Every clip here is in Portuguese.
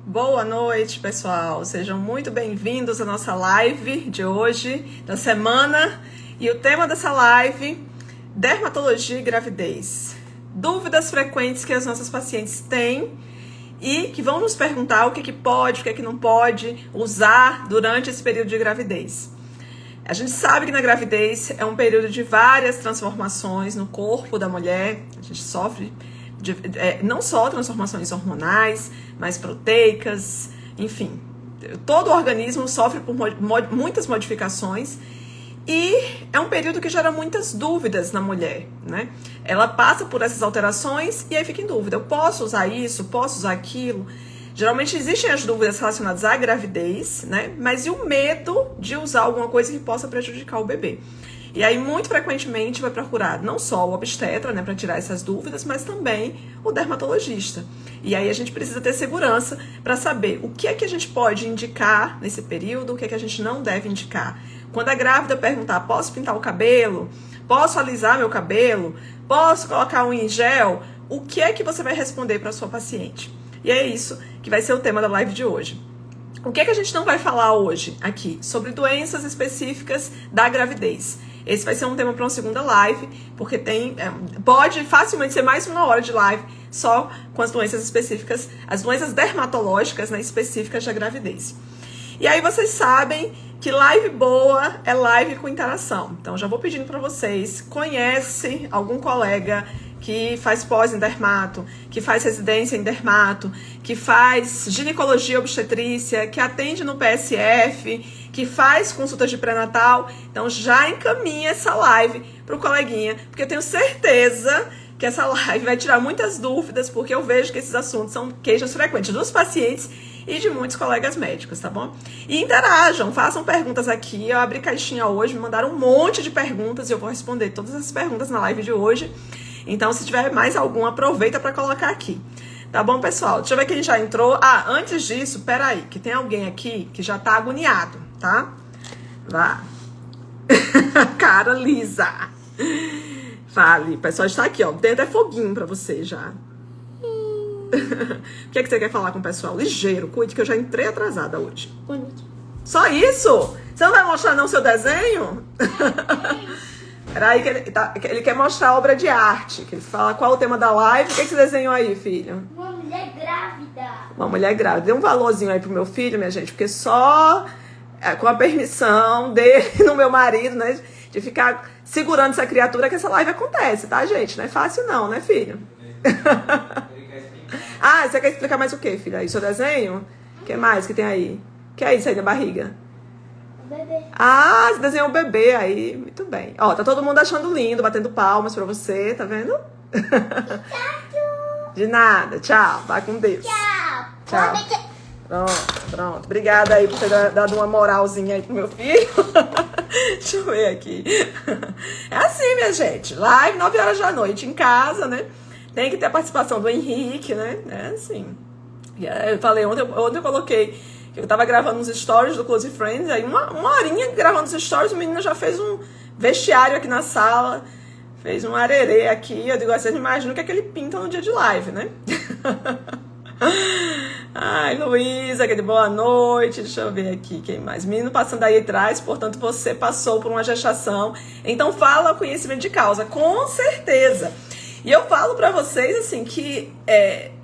Boa noite, pessoal. Sejam muito bem-vindos à nossa live de hoje, da semana. E o tema dessa live, dermatologia e gravidez. Dúvidas frequentes que as nossas pacientes têm e que vão nos perguntar o que pode, o que não pode usar durante esse período de gravidez. A gente sabe que na gravidez é um período de várias transformações no corpo da mulher. A gente sofre não só transformações hormonais, mas proteicas, enfim. Todo o organismo sofre por muitas modificações e é um período que gera muitas dúvidas na mulher, né? Ela passa por essas alterações e aí fica em dúvida. Eu posso usar isso? Posso usar aquilo? Geralmente existem as dúvidas relacionadas à gravidez, né? Mas e o medo de usar alguma coisa que possa prejudicar o bebê? E aí, muito frequentemente, vai procurar não só o obstetra, né, para tirar essas dúvidas, mas também o dermatologista. E aí a gente precisa ter segurança para saber o que é que a gente pode indicar nesse período, o que é que a gente não deve indicar. Quando a grávida perguntar, posso pintar o cabelo? Posso alisar meu cabelo? Posso colocar um em gel? O que é que você vai responder para a sua paciente? E é isso que vai ser o tema da live de hoje. O que é que a gente não vai falar hoje aqui? Sobre doenças específicas da gravidez. Esse vai ser um tema para uma segunda live, porque pode facilmente ser mais uma hora de live só com as doenças específicas, as doenças dermatológicas, né, específicas da gravidez. E aí vocês sabem que live boa é live com interação. Então já vou pedindo para vocês, conhece algum colega que faz pós em dermato, que faz residência em dermato, que faz ginecologia obstetrícia, que atende no PSF, que faz consultas de pré-natal. Então já encaminha essa live para o coleguinha, porque eu tenho certeza que essa live vai tirar muitas dúvidas, porque eu vejo que esses assuntos são queixas frequentes dos pacientes e de muitos colegas médicos, tá bom? E interajam, façam perguntas aqui. Eu abri caixinha hoje, me mandaram um monte de perguntas e eu vou responder todas as perguntas na live de hoje. Então, se tiver mais algum, aproveita para colocar aqui. Tá bom, pessoal? Deixa eu ver quem já entrou. Ah, antes disso, peraí, que tem alguém aqui que já tá agoniado, tá? Vá. Cara lisa. Fale, o pessoal está aqui, ó. Tem até foguinho pra você já. O que é que você quer falar com o pessoal? Ligeiro, cuide que eu já entrei atrasada hoje. Só isso? Você não vai mostrar não seu desenho? Peraí, que ele quer mostrar a obra de arte. Que ele fala qual é o tema da live. O que é que você desenhou aí, filho? Uma mulher grávida. Uma mulher grávida. Dê um valorzinho aí pro meu filho, minha gente, porque só com a permissão dele e do meu marido, né, de ficar segurando essa criatura que essa live acontece, tá, gente? Não é fácil não, né, filho? Ah, você quer explicar mais o que, filho? Aí, seu desenho? O que mais que tem aí? O que é isso aí na barriga? O bebê. Ah, você desenhou um bebê aí. Muito bem. Ó, tá todo mundo achando lindo, batendo palmas pra você, tá vendo? Tchau. De nada. Tchau. Vai com Deus. Tchau. Tchau. Pronto. Obrigada aí por ter dado uma moralzinha aí pro meu filho. Deixa eu ver aqui. É assim, minha gente. Live 9 horas da noite em casa, né? Tem que ter a participação do Henrique, né? É assim. Eu falei, ontem eu coloquei que eu tava gravando uns stories do Close Friends, aí uma horinha gravando os stories, o menino já fez um vestiário aqui na sala, fez um arerê aqui. Eu digo, vocês imaginam o que é que ele pinta no dia de live, né? Ai, Luísa, aquele boa noite. Deixa eu ver aqui, quem mais? Menino passando aí atrás, portanto você passou por uma gestação, então fala o conhecimento de causa, com certeza. E eu falo pra vocês, assim, que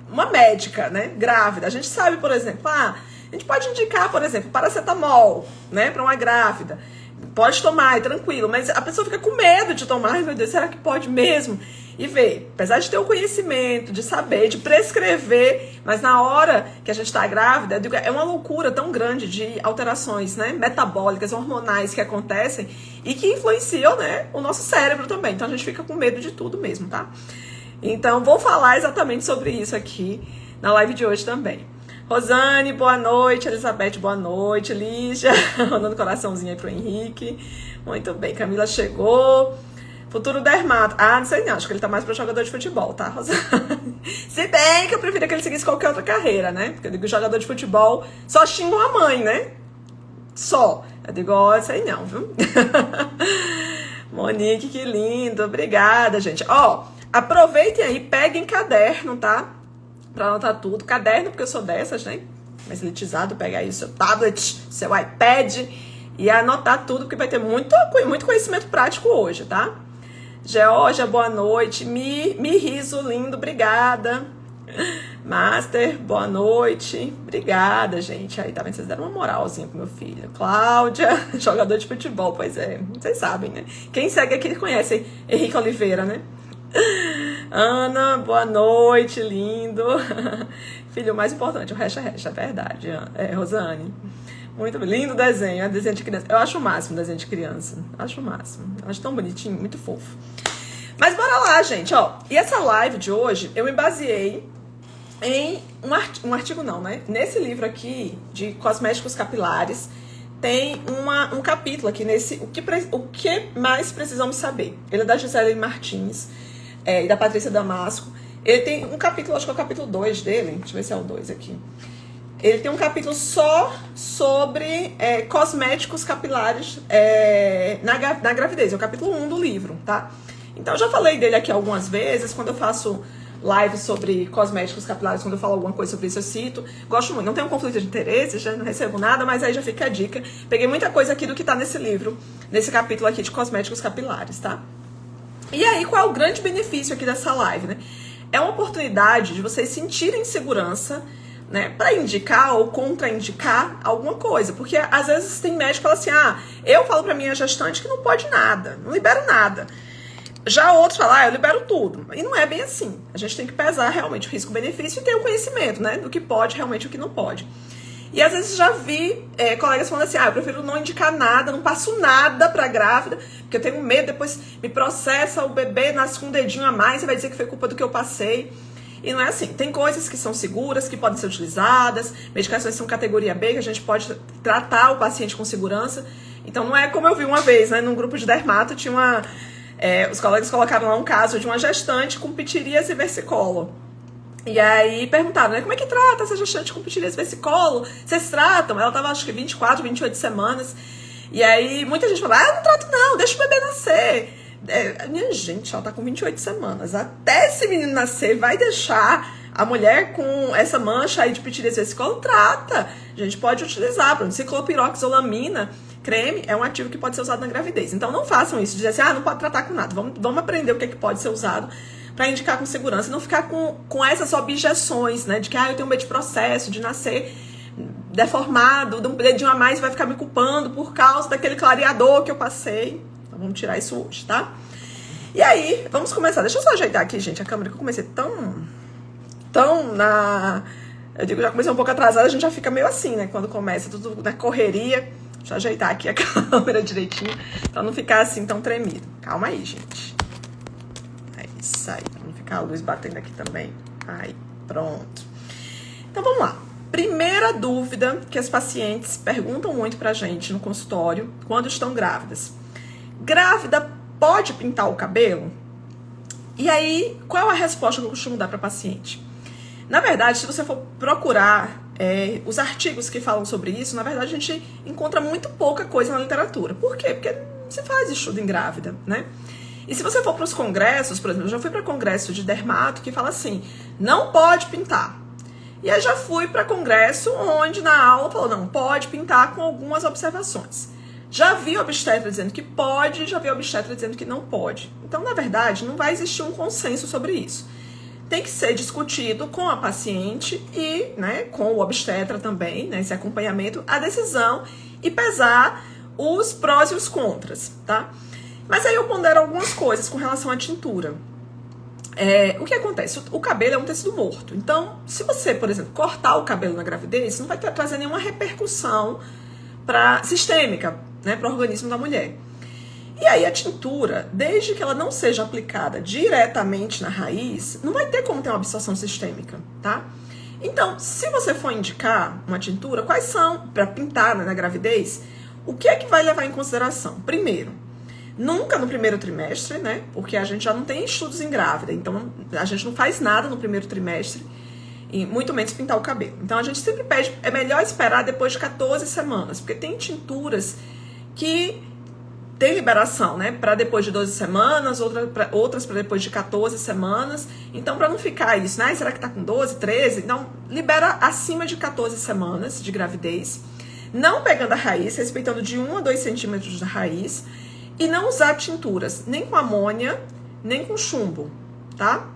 uma médica, né, grávida, a gente sabe, por exemplo, a gente pode indicar, por exemplo, paracetamol, né, pra uma grávida. Pode tomar, é tranquilo, mas a pessoa fica com medo de tomar. Ai, meu Deus, será que pode mesmo? E vê, apesar de ter o conhecimento, de saber, de prescrever, mas na hora que a gente tá grávida, é uma loucura tão grande de alterações, né, metabólicas, hormonais que acontecem e que influenciam, né, o nosso cérebro também. Então a gente fica com medo de tudo mesmo, tá? Então vou falar exatamente sobre isso aqui na live de hoje também. Rosane, boa noite. Elizabeth, boa noite. Lígia, mandando coraçãozinho aí pro Henrique. Muito bem, Camila chegou. Futuro dermato. Ah, não sei não, acho que ele tá mais pra jogador de futebol, tá, Rosane? Se bem que eu preferia que ele seguisse qualquer outra carreira, né? Porque eu digo, jogador de futebol só xingam a mãe, né? Só. Eu digo, ó, sei não, viu? Monique, que lindo. Obrigada, gente. Ó, aproveitem aí, peguem caderno, tá? Pra anotar tudo. Caderno, porque eu sou dessas, né? mais elitizado, pega aí o seu tablet, seu iPad e anotar tudo, porque vai ter muito conhecimento prático hoje, tá? Georgia, boa noite. Mi Riso, lindo, obrigada. Master, boa noite. Obrigada, gente. Aí, tá vendo? Vocês deram uma moralzinha pro meu filho. Cláudia, jogador de futebol, pois é. Vocês sabem, né? Quem segue aqui conhece Henrique Oliveira, né? Ana, boa noite, lindo. Filho, o mais importante, o resto é verdade. Rosane. Muito lindo desenho, desenho de criança. Eu acho o máximo desenho de criança. Acho o máximo. Acho tão bonitinho, muito fofo. Mas bora lá, gente, ó. E essa live de hoje, eu me baseei em um artigo não, né? Nesse livro aqui, de cosméticos capilares, tem um capítulo aqui nesse o que mais precisamos saber. Ele é da Gisele Martins e da Patrícia Damasco. Ele tem um capítulo, acho que é o capítulo 2 dele. Deixa eu ver se é o 2 aqui. Ele tem um capítulo só sobre cosméticos capilares na gravidez. É o capítulo 1 do livro, tá? Então, eu já falei dele aqui algumas vezes. Quando eu faço live sobre cosméticos capilares, quando eu falo alguma coisa sobre isso, eu cito. Gosto muito. Não tenho um conflito de interesse, já não recebo nada, mas aí já fica a dica. Peguei muita coisa aqui do que tá nesse livro, nesse capítulo aqui de cosméticos capilares, tá? E aí, qual é o grande benefício aqui dessa live, né? É uma oportunidade de vocês sentirem segurança, né, para indicar ou contraindicar alguma coisa. Porque às vezes tem médico que fala assim, eu falo pra minha gestante que não pode nada, não libero nada. Já outros falam, eu libero tudo. E não é bem assim. A gente tem que pesar realmente o risco-benefício e ter o conhecimento, né, do que pode realmente e o que não pode. E às vezes já vi colegas falando assim, eu prefiro não indicar nada, não passo nada pra grávida, porque eu tenho medo, depois me processa, o bebê nasce com um dedinho a mais, você vai dizer que foi culpa do que eu passei. E não é assim, tem coisas que são seguras, que podem ser utilizadas, medicações são categoria B, que a gente pode tratar o paciente com segurança. Então não é como eu vi uma vez, né, num grupo de dermato, tinha os colegas colocaram lá um caso de uma gestante com pitiríase e versicolo. E aí perguntaram, né, como é que trata essa gestante com pitiríase e versicolo? Vocês tratam? Ela tava acho que 24, 28 semanas. E aí muita gente falou, não trato não, deixa o bebê nascer. Minha gente, ela tá com 28 semanas. Até esse menino nascer, vai deixar a mulher com essa mancha aí de pitiríase e versicolo? Trata. A gente pode utilizar, por exemplo, ciclopiroxolamina, creme, é um ativo que pode ser usado na gravidez. Então não façam isso, dizer assim, não pode tratar com nada. Vamos aprender o que pode ser usado para indicar com segurança e não ficar com essas objeções, né? De que eu tenho medo de processo, de nascer deformado, de um dedinho a mais vai ficar me culpando por causa daquele clareador que eu passei. Então vamos tirar isso hoje, tá? E aí, vamos começar. Deixa eu só ajeitar aqui, gente, a câmera que eu comecei tão na... Eu digo, já comecei um pouco atrasada, a gente já fica meio assim, né? Quando começa tudo na correria. Deixa eu ajeitar aqui a câmera direitinho, pra não ficar assim tão tremido. Calma aí, gente. É isso aí, pra não ficar a luz batendo aqui também. Aí, pronto. Então, vamos lá. Primeira dúvida que as pacientes perguntam muito pra gente no consultório quando estão grávidas. Grávida pode pintar o cabelo? E aí, qual a resposta que eu costumo dar pra paciente? Na verdade, se você for procurar os artigos que falam sobre isso, na verdade a gente encontra muito pouca coisa na literatura. Por quê? Porque se faz estudo em grávida, né? E se você for para os congressos, por exemplo, eu já fui para congresso de dermato que fala assim, não pode pintar. E aí já fui para congresso onde na aula falou, não, pode pintar com algumas observações. Já vi obstetra dizendo que pode, já vi obstetra dizendo que não pode. Então, na verdade, não vai existir um consenso sobre isso. Tem que ser discutido com a paciente e, né, com o obstetra também, né, esse acompanhamento, a decisão e pesar os prós e os contras, tá? Mas aí eu pondero algumas coisas com relação à tintura. O que acontece? O cabelo é um tecido morto. Então, se você, por exemplo, cortar o cabelo na gravidez, não vai trazer nenhuma repercussão sistêmica, né, para o organismo da mulher. E aí a tintura, desde que ela não seja aplicada diretamente na raiz, não vai ter como ter uma absorção sistêmica, tá? Então, se você for indicar uma tintura, quais são, para pintar, né, na gravidez, o que é que vai levar em consideração? Primeiro, nunca no primeiro trimestre, né? Porque a gente já não tem estudos em grávida, então a gente não faz nada no primeiro trimestre, e muito menos pintar o cabelo. Então a gente sempre pede, é melhor esperar depois de 14 semanas, porque tem tinturas que tem liberação, né, para depois de 12 semanas, outras para depois de 14 semanas. Então, para não ficar isso, né, será que tá com 12, 13? Não, libera acima de 14 semanas de gravidez, não pegando a raiz, respeitando de 1 a 2 centímetros da raiz, e não usar tinturas, nem com amônia, nem com chumbo, tá?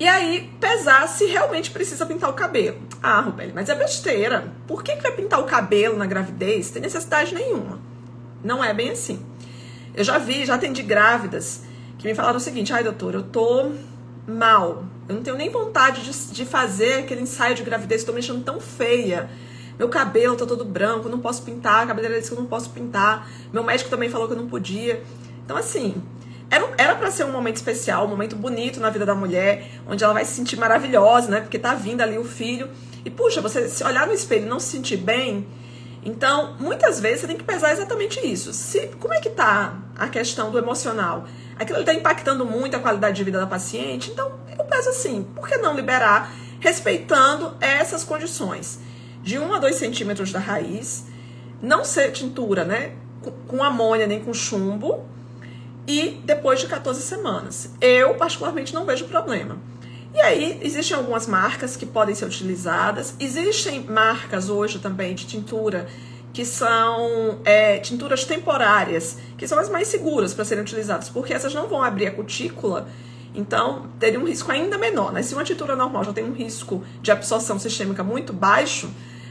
E aí, pesar se realmente precisa pintar o cabelo. Ah, Rubeli, mas é besteira. Por que vai pintar o cabelo na gravidez? Não tem necessidade nenhuma. Não é bem assim. Eu já atendi grávidas que me falaram o seguinte: ai, doutora, eu tô mal. Eu não tenho nem vontade de fazer aquele ensaio de gravidez, tô me achando tão feia. Meu cabelo tá todo branco, eu não posso pintar, a cabeleireira disse que eu não posso pintar. Meu médico também falou que eu não podia. Então, assim, era pra ser um momento especial, um momento bonito na vida da mulher, onde ela vai se sentir maravilhosa, né? Porque tá vindo ali o filho. E, puxa, você se olhar no espelho e não se sentir bem, então, muitas vezes você tem que pesar exatamente isso. Como é que tá a questão do emocional? Aquilo está impactando muito a qualidade de vida da paciente? Então, eu peso assim, por que não liberar, respeitando essas condições? De 1 a 2 centímetros da raiz, não ser tintura, né? Com amônia nem com chumbo, e depois de 14 semanas. Eu, particularmente, não vejo problema. E aí, existem algumas marcas que podem ser utilizadas. Existem marcas hoje também de tintura que são tinturas temporárias, que são as mais seguras para serem utilizadas, porque essas não vão abrir a cutícula, então teria um risco ainda menor, né? Se uma tintura normal já tem um risco de absorção sistêmica muito baixo,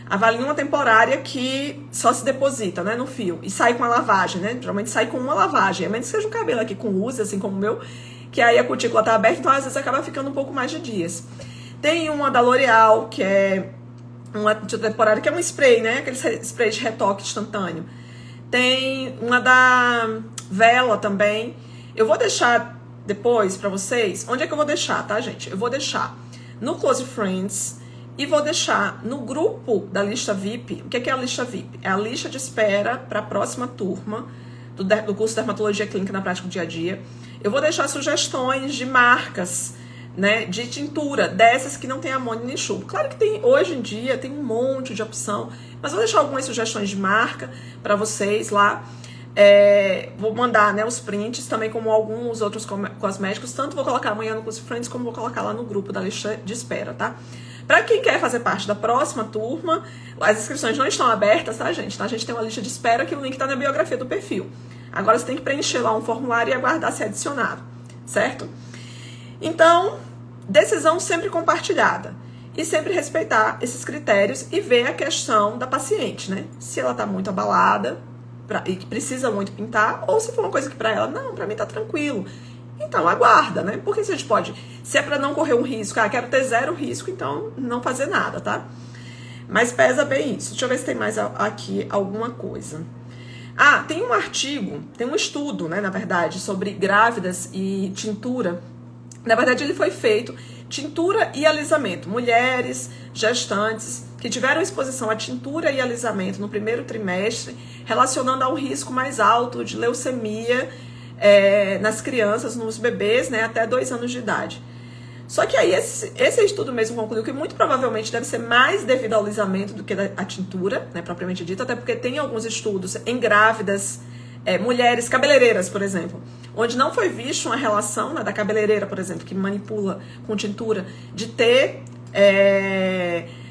avalie uma temporária que só se deposita, né, no fio e sai com a lavagem, né? Geralmente sai com uma lavagem, a menos que seja um cabelo aqui com uso, assim como o meu, que aí a cutícula tá aberta, então às vezes acaba ficando um pouco mais de dias. Tem uma da L'Oréal, que é uma temporária, que é um spray, né? Aquele spray de retoque instantâneo. Tem uma da Vela também. Eu vou deixar depois pra vocês. Onde é que eu vou deixar, tá, gente? Eu vou deixar no Close Friends e vou deixar no grupo da lista VIP. O que é a lista VIP? É a lista de espera para a próxima turma do curso de Dermatologia Clínica na Prática do Dia a Dia. Eu vou deixar sugestões de marcas, né, de tintura, dessas que não tem amônia nem chumbo. Claro que hoje em dia tem um monte de opção, mas vou deixar algumas sugestões de marca para vocês lá. Vou mandar, né, os prints também, como alguns outros cosméticos. Tanto vou colocar amanhã no Curso Friends, como vou colocar lá no grupo da lista de espera, tá? Para quem quer fazer parte da próxima turma, as inscrições não estão abertas, tá, gente? Então, a gente tem uma lista de espera que o link tá na biografia do perfil. Agora você tem que preencher lá um formulário e aguardar ser adicionado, certo? Então, decisão sempre compartilhada. E sempre respeitar esses critérios e ver a questão da paciente, né? Se ela tá muito abalada e que precisa muito pintar, ou se for uma coisa que pra ela, não, pra mim tá tranquilo. Então, aguarda, né? Porque se a gente pode, se é pra não correr um risco, quero ter 0 risco, então não fazer nada, tá? Mas pesa bem isso. Deixa eu ver se tem mais aqui alguma coisa. Ah, tem um artigo, tem um estudo, né, na verdade, sobre grávidas e tintura. Na verdade, ele foi feito, tintura e alisamento. Mulheres gestantes que tiveram exposição a tintura e alisamento no primeiro trimestre, relacionando a um risco mais alto de leucemia nas crianças, nos bebês, né, até 2 anos de idade. Só que aí esse estudo mesmo concluiu que muito provavelmente deve ser mais devido ao alisamento do que a tintura, né, propriamente dita, até porque tem alguns estudos em grávidas, mulheres cabeleireiras, por exemplo, onde não foi visto uma relação, né, da cabeleireira, por exemplo, que manipula com tintura, de ter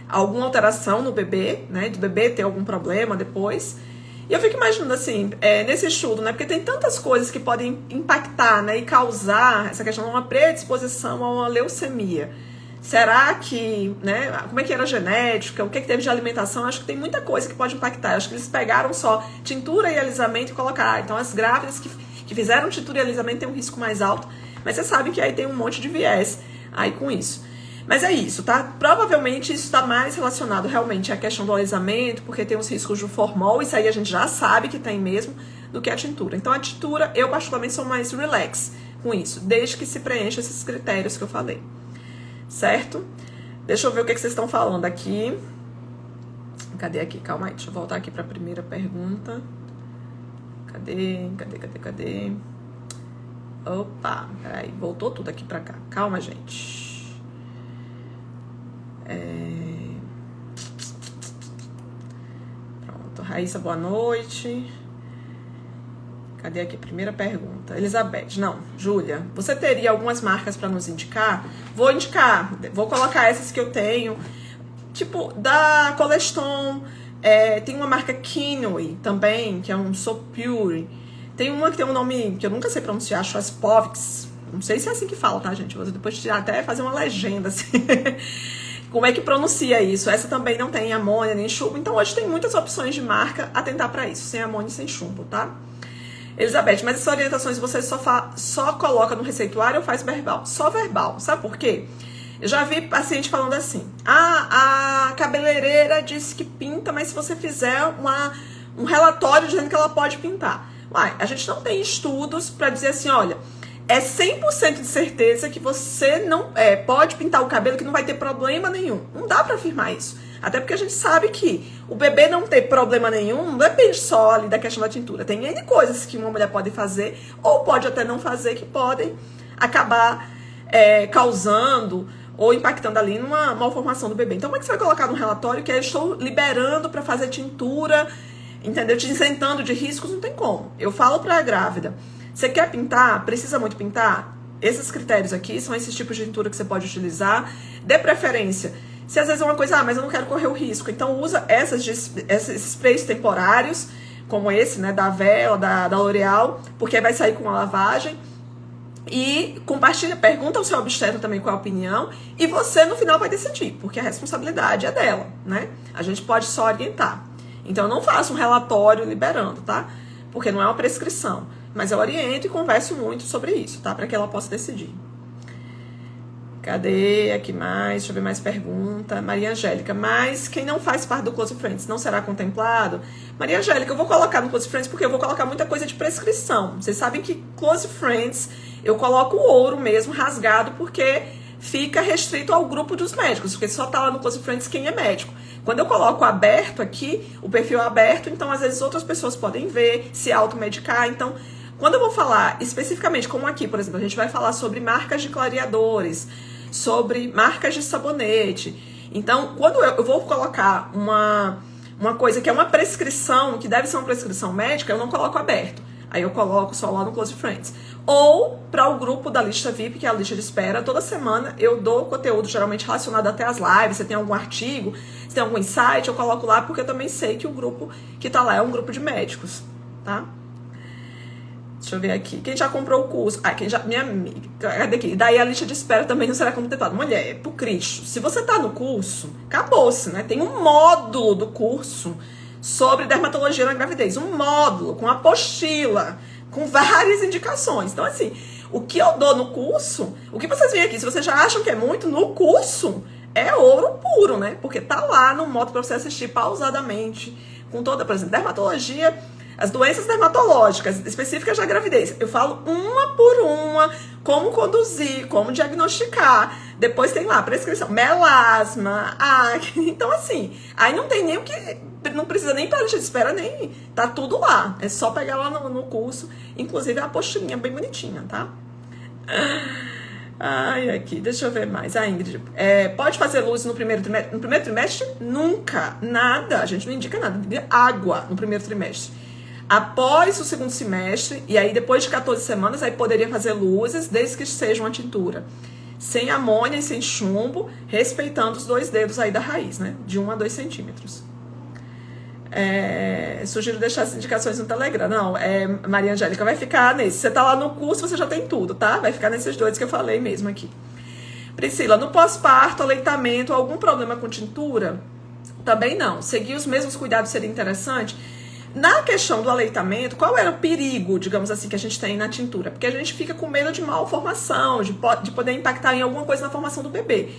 alguma alteração no bebê, né, do bebê ter algum problema depois. E eu fico imaginando assim, nesse estudo, né, porque tem tantas coisas que podem impactar, né, e causar essa questão de uma predisposição a uma leucemia. Será que, né, como é que era a genética, o que teve de alimentação? Acho que tem muita coisa que pode impactar. Acho que eles pegaram só tintura e alisamento e colocaram. Então as grávidas que fizeram tintura e alisamento têm um risco mais alto, mas você sabe que aí tem um monte de viés aí com isso. Mas é isso, tá? Provavelmente isso está mais relacionado realmente à questão do alisamento, porque tem os riscos do formol, isso aí a gente já sabe que tem mesmo, do que a tintura. Então a tintura, eu particularmente sou mais relax com isso, desde que se preencha esses critérios que eu falei. Certo? Deixa eu ver o que vocês estão falando aqui. Cadê aqui? Calma aí, deixa eu voltar aqui para a primeira pergunta. Cadê? Opa, peraí, voltou tudo aqui para cá. Calma, gente. Pronto, Raíssa, boa noite. Cadê aqui? Primeira pergunta. Elizabeth. Não, Júlia, você teria algumas marcas para nos indicar? Vou indicar. Vou colocar essas que eu tenho. Tipo, da Coleston. Tem uma marca Kinui também, que é um Soap Pure. Tem uma que tem um nome que eu nunca sei pronunciar, Schwarzkopf. Não sei se é assim que fala, tá, gente? Vou depois até fazer uma legenda, assim. Como é que pronuncia isso? Essa também não tem amônia nem chumbo. Então, hoje tem muitas opções de marca a tentar para isso. Sem amônia e sem chumbo, tá? Elizabeth, mas essas orientações você só coloca no receituário ou faz verbal? Só verbal. Sabe por quê? Eu já vi paciente falando assim, a cabeleireira disse que pinta, mas se você fizer um relatório dizendo que ela pode pintar. Uai, a gente não tem estudos para dizer assim, olha, é 100% de certeza que você não pode pintar o cabelo, que não vai ter problema nenhum. Não dá para afirmar isso. Até porque a gente sabe que o bebê não ter problema nenhum não depende só ali da questão da tintura. Tem N coisas que uma mulher pode fazer, ou pode até não fazer, que podem acabar causando ou impactando ali numa malformação do bebê. Então, como é que você vai colocar no relatório que eu estou liberando para fazer tintura, entendeu? Te isentando de riscos? Não tem como. Eu falo para a grávida, você quer pintar? Precisa muito pintar? Esses critérios aqui são esses tipos de tintura que você pode utilizar. Dê preferência. Se às vezes é uma coisa, mas eu não quero correr o risco, então usa esses sprays temporários, como esse, né, da Vela, da L'Oréal, porque aí vai sair com uma lavagem. E compartilha, pergunta ao seu obstetra também qual é a opinião, e você no final vai decidir, porque a responsabilidade é dela, né? A gente pode só orientar. Então eu não faço um relatório liberando, tá? Porque não é uma prescrição, mas eu oriento e converso muito sobre isso, tá? Para que ela possa decidir. Cadê? Aqui mais, deixa eu ver mais pergunta. Maria Angélica, mas quem não faz parte do Close Friends não será contemplado? Maria Angélica, eu vou colocar no Close Friends porque eu vou colocar muita coisa de prescrição. Vocês sabem que Close Friends eu coloco o ouro mesmo, rasgado, porque fica restrito ao grupo dos médicos, porque só tá lá no Close Friends quem é médico. Quando eu coloco aberto aqui, o perfil é aberto, então às vezes outras pessoas podem ver, se automedicar. Então, quando eu vou falar especificamente, como aqui, por exemplo, a gente vai falar sobre marcas de clareadores, sobre marcas de sabonete. Então, quando eu vou colocar uma coisa que é uma prescrição, que deve ser uma prescrição médica, eu não coloco aberto. Aí eu coloco só lá no Close Friends. Ou para o grupo da lista VIP, que é a lista de espera, toda semana eu dou conteúdo geralmente relacionado até às lives. Você tem algum artigo, você tem algum insight, eu coloco lá, porque eu também sei que o grupo que tá lá é um grupo de médicos, tá? Deixa eu ver aqui. Quem já comprou o curso? Quem já... Minha amiga. Cadê aqui? Daí a lista de espera também não será contemplada. Mulher, pro Cristo. Se você tá no curso, acabou-se, né? Tem um módulo do curso sobre dermatologia na gravidez. Um módulo com apostila, com várias indicações. Então, assim, o que eu dou no curso, o que vocês veem aqui, se vocês já acham que é muito, no curso é ouro puro, né? Porque tá lá no módulo pra você assistir pausadamente, com toda, por exemplo, dermatologia, as doenças dermatológicas específicas da gravidez. Eu falo uma por uma, como conduzir, como diagnosticar. Depois tem lá prescrição, melasma, acne. Então, assim, aí não tem nem o que... Não precisa nem para lista de espera, nem... Tá tudo lá. É só pegar lá no curso. Inclusive, a apostilinha bem bonitinha, tá? Ai, aqui, deixa eu ver mais. A Ingrid, pode fazer luz no primeiro trimestre? No primeiro trimestre? Nunca. Nada. A gente não indica nada. Água no primeiro trimestre. Após o segundo semestre, e aí depois de 14 semanas, aí poderia fazer luzes, desde que seja uma tintura sem amônia e sem chumbo, respeitando os 2 dedos aí da raiz, né? De 1 a 2 centímetros. Sugiro deixar as indicações no Telegram. Não, Maria Angélica, vai ficar nesse. Você tá lá no curso, você já tem tudo, tá? Vai ficar nesses 2 que eu falei mesmo aqui. Priscila, no pós-parto, aleitamento, algum problema com tintura? Também não. Seguir os mesmos cuidados seria interessante? Na questão do aleitamento, qual era o perigo, digamos assim, que a gente tem na tintura? Porque a gente fica com medo de malformação, de poder impactar em alguma coisa na formação do bebê.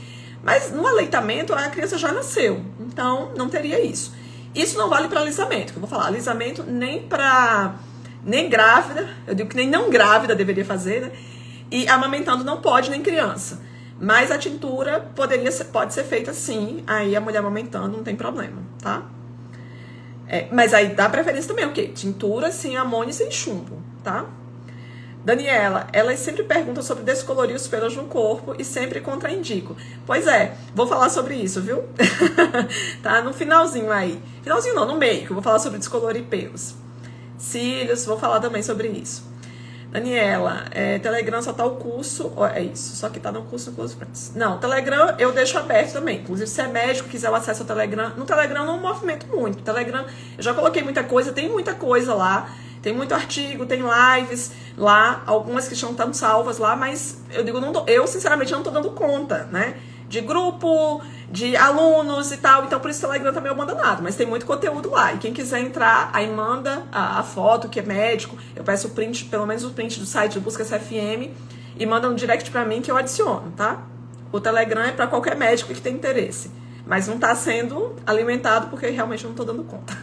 Mas no aleitamento, a criança já nasceu, então não teria isso. Isso não vale para alisamento, que eu vou falar. Alisamento nem grávida, eu digo que nem não grávida deveria fazer, né? E amamentando não pode, nem criança. Mas a tintura pode ser feita sim, aí a mulher amamentando não tem problema, tá? Mas aí dá preferência também, o quê? Tintura sem amônia e sem chumbo, tá? Daniela, elas sempre perguntam sobre descolorir os pelos no corpo e sempre contraindicam. Pois vou falar sobre isso, viu? Tá? No finalzinho aí. Finalzinho não, no meio, que eu vou falar sobre descolorir pelos. cílios, vou falar também sobre isso. Daniela, Telegram só tá o curso, é isso, só que tá no curso Close Friends. Não, Telegram eu deixo aberto também, inclusive se é médico, quiser o acesso ao Telegram, no Telegram eu não movimento muito, Telegram eu já coloquei muita coisa, tem muita coisa lá, tem muito artigo, tem lives lá, algumas que estão salvas lá, mas eu digo, eu sinceramente não tô dando conta, né, de grupo, de alunos e tal, então por isso o Telegram tá meio abandonado, mas tem muito conteúdo lá, e quem quiser entrar, aí manda a foto, que é médico, eu peço o print, pelo menos o print do site do Busca SFM, e manda um direct pra mim que eu adiciono, tá? O Telegram é pra qualquer médico que tem interesse, mas não tá sendo alimentado porque realmente eu não tô dando conta.